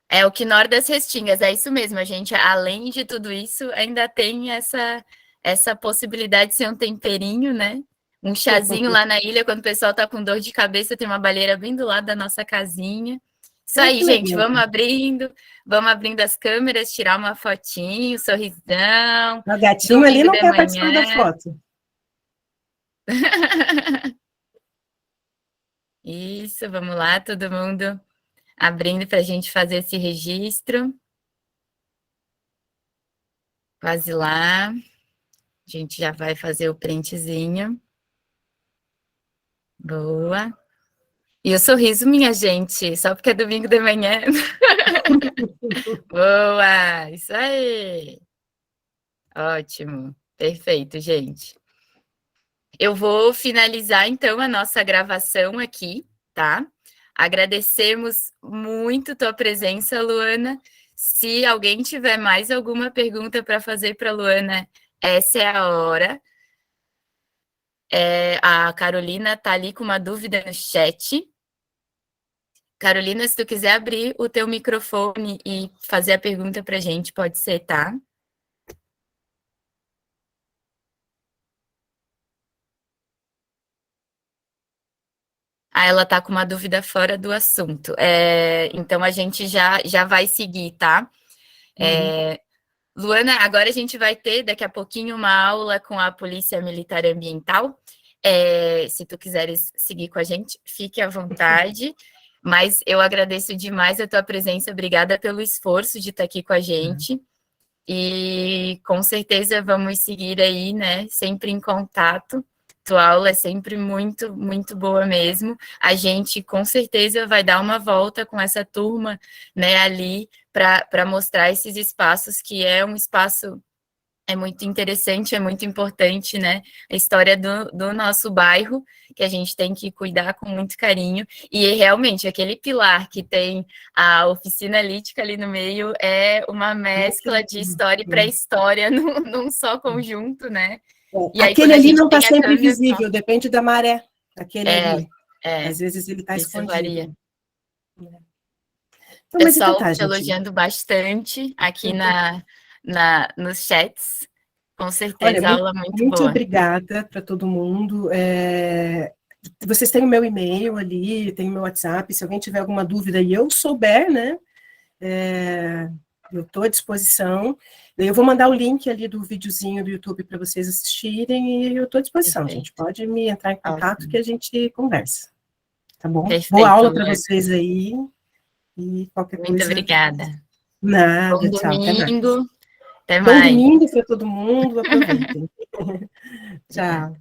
É o Quinor das Restingas, é isso mesmo, a gente, além de tudo isso, ainda tem essa possibilidade de ser um temperinho, né? Um chazinho lá na ilha, quando o pessoal tá com dor de cabeça, tem uma baleira bem do lado da nossa casinha. Isso aí, gente, vamos abrindo as câmeras, tirar uma fotinho, sorrisão. O gatinho ali não quer participar da foto. Isso, vamos lá, todo mundo abrindo para a gente fazer esse registro. Quase lá. A gente já vai fazer o printzinho. Boa. E o sorriso, minha gente, só porque é domingo de manhã. Boa, isso aí. Ótimo, perfeito, gente. Eu vou finalizar, então, a nossa gravação aqui, tá? Agradecemos muito tua presença, Luana. Se alguém tiver mais alguma pergunta para fazer para a Luana, essa é a hora. A Carolina está ali com uma dúvida no chat. Carolina, se tu quiser abrir o teu microfone e fazer a pergunta para a gente, pode ser, tá? Ela está com uma dúvida fora do assunto. Então, a gente já vai seguir, tá? Luana, agora a gente vai ter, daqui a pouquinho, uma aula com a Polícia Militar Ambiental. Se tu quiseres seguir com a gente, fique à vontade. Mas eu agradeço demais a tua presença. Obrigada pelo esforço de estar aqui com a gente. E, com certeza, vamos seguir aí, né? Sempre em contato. Tua aula é sempre muito, muito boa mesmo. A gente, com certeza, vai dar uma volta com essa turma, né, ali, para mostrar esses espaços, que é um espaço muito interessante, é muito importante, né? A história do nosso bairro, que a gente tem que cuidar com muito carinho. E, realmente, aquele pilar que tem a oficina lítica ali no meio é uma mescla de história e pré-história num só conjunto, né? E aí, aquele ali não está sempre visível, depende da maré. Aquele ali. Às vezes ele está escondido. Varia. Então, mas pessoal então tá, te elogiando bastante aqui nos chats. Com certeza, olha, aula muito boa. Muito obrigada para todo mundo. Vocês têm o meu e-mail ali, tem o meu WhatsApp, se alguém tiver alguma dúvida e eu souber, né? Eu estou à disposição. Eu vou mandar o link ali do videozinho do YouTube para vocês assistirem e eu estou à disposição, Perfeito. Gente. Pode me entrar em contato que a gente conversa. Tá bom? Perfeito, boa aula para vocês aí. E qualquer coisa. Muito obrigada. Nada, bom tchau. Domingo. Até Bom mais. domingo para todo mundo. Aproveitem. Tchau.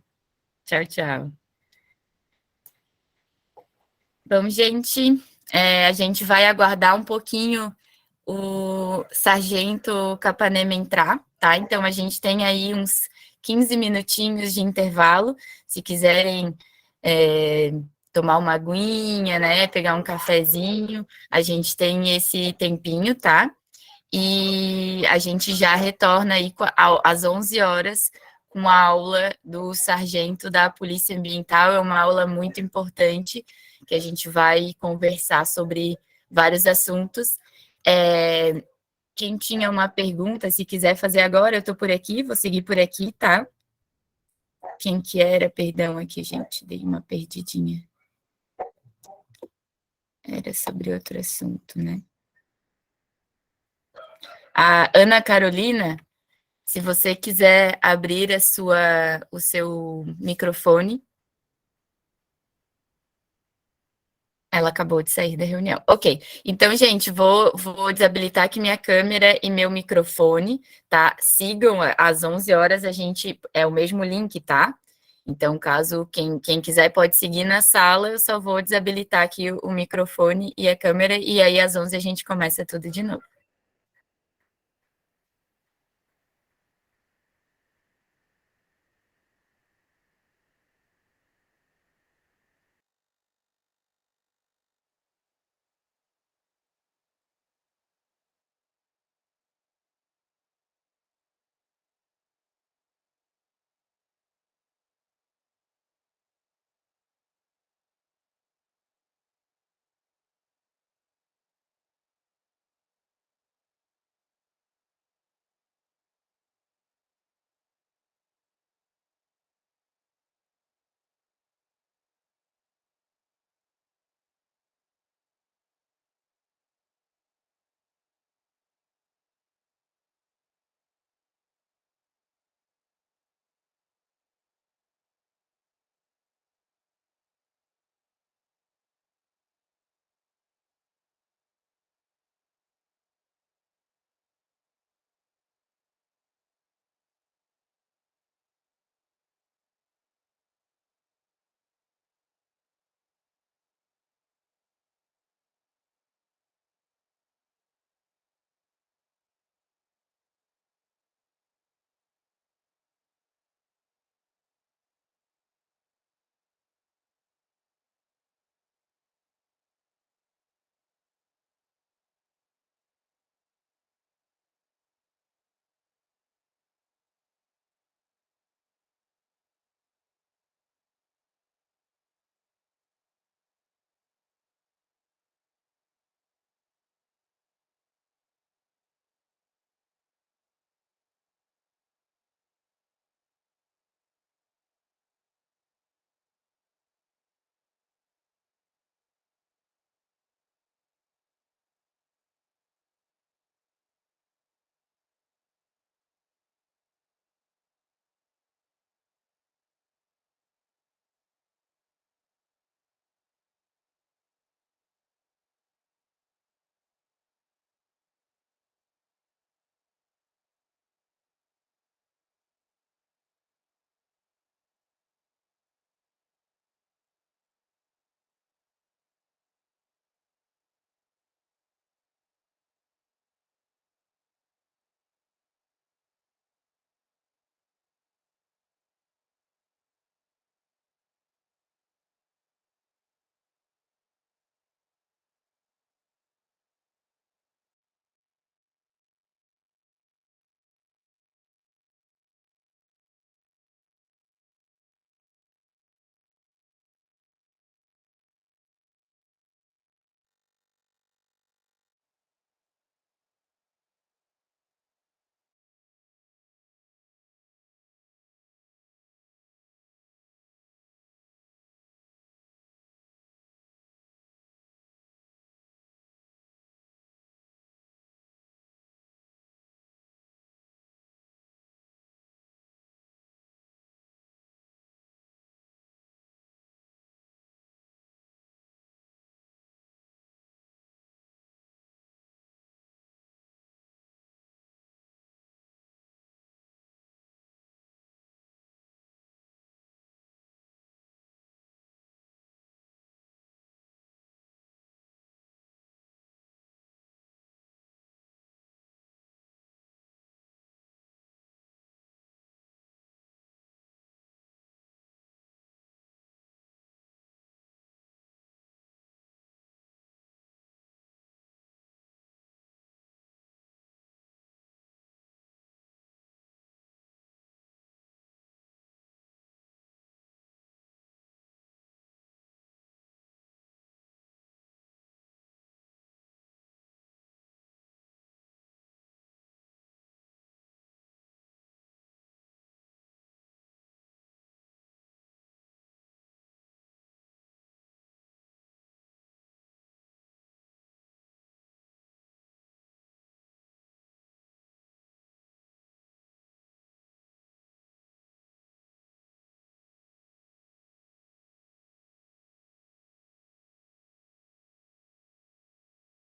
Tchau, tchau. Bom, gente, a gente vai aguardar um pouquinho o sargento Capanema entrar, tá? Então, a gente tem aí uns 15 minutinhos de intervalo, se quiserem tomar uma aguinha, né, pegar um cafezinho, a gente tem esse tempinho, tá? e a gente já retorna aí às 11 horas com a aula do sargento da Polícia Ambiental. É uma aula muito importante, que a gente vai conversar sobre vários assuntos. Quem tinha uma pergunta, se quiser fazer agora, eu estou por aqui, vou seguir por aqui, tá? Quem que era? Perdão aqui, gente, dei uma perdidinha. Era sobre outro assunto, né? A Ana Carolina, se você quiser abrir o seu microfone. Ela acabou de sair da reunião. Ok, então, gente, vou desabilitar aqui minha câmera e meu microfone, tá? Sigam, às 11 horas, é o mesmo link, tá? Então, caso quem quiser pode seguir na sala, eu só vou desabilitar aqui o microfone e a câmera, e aí às 11 a gente começa tudo de novo.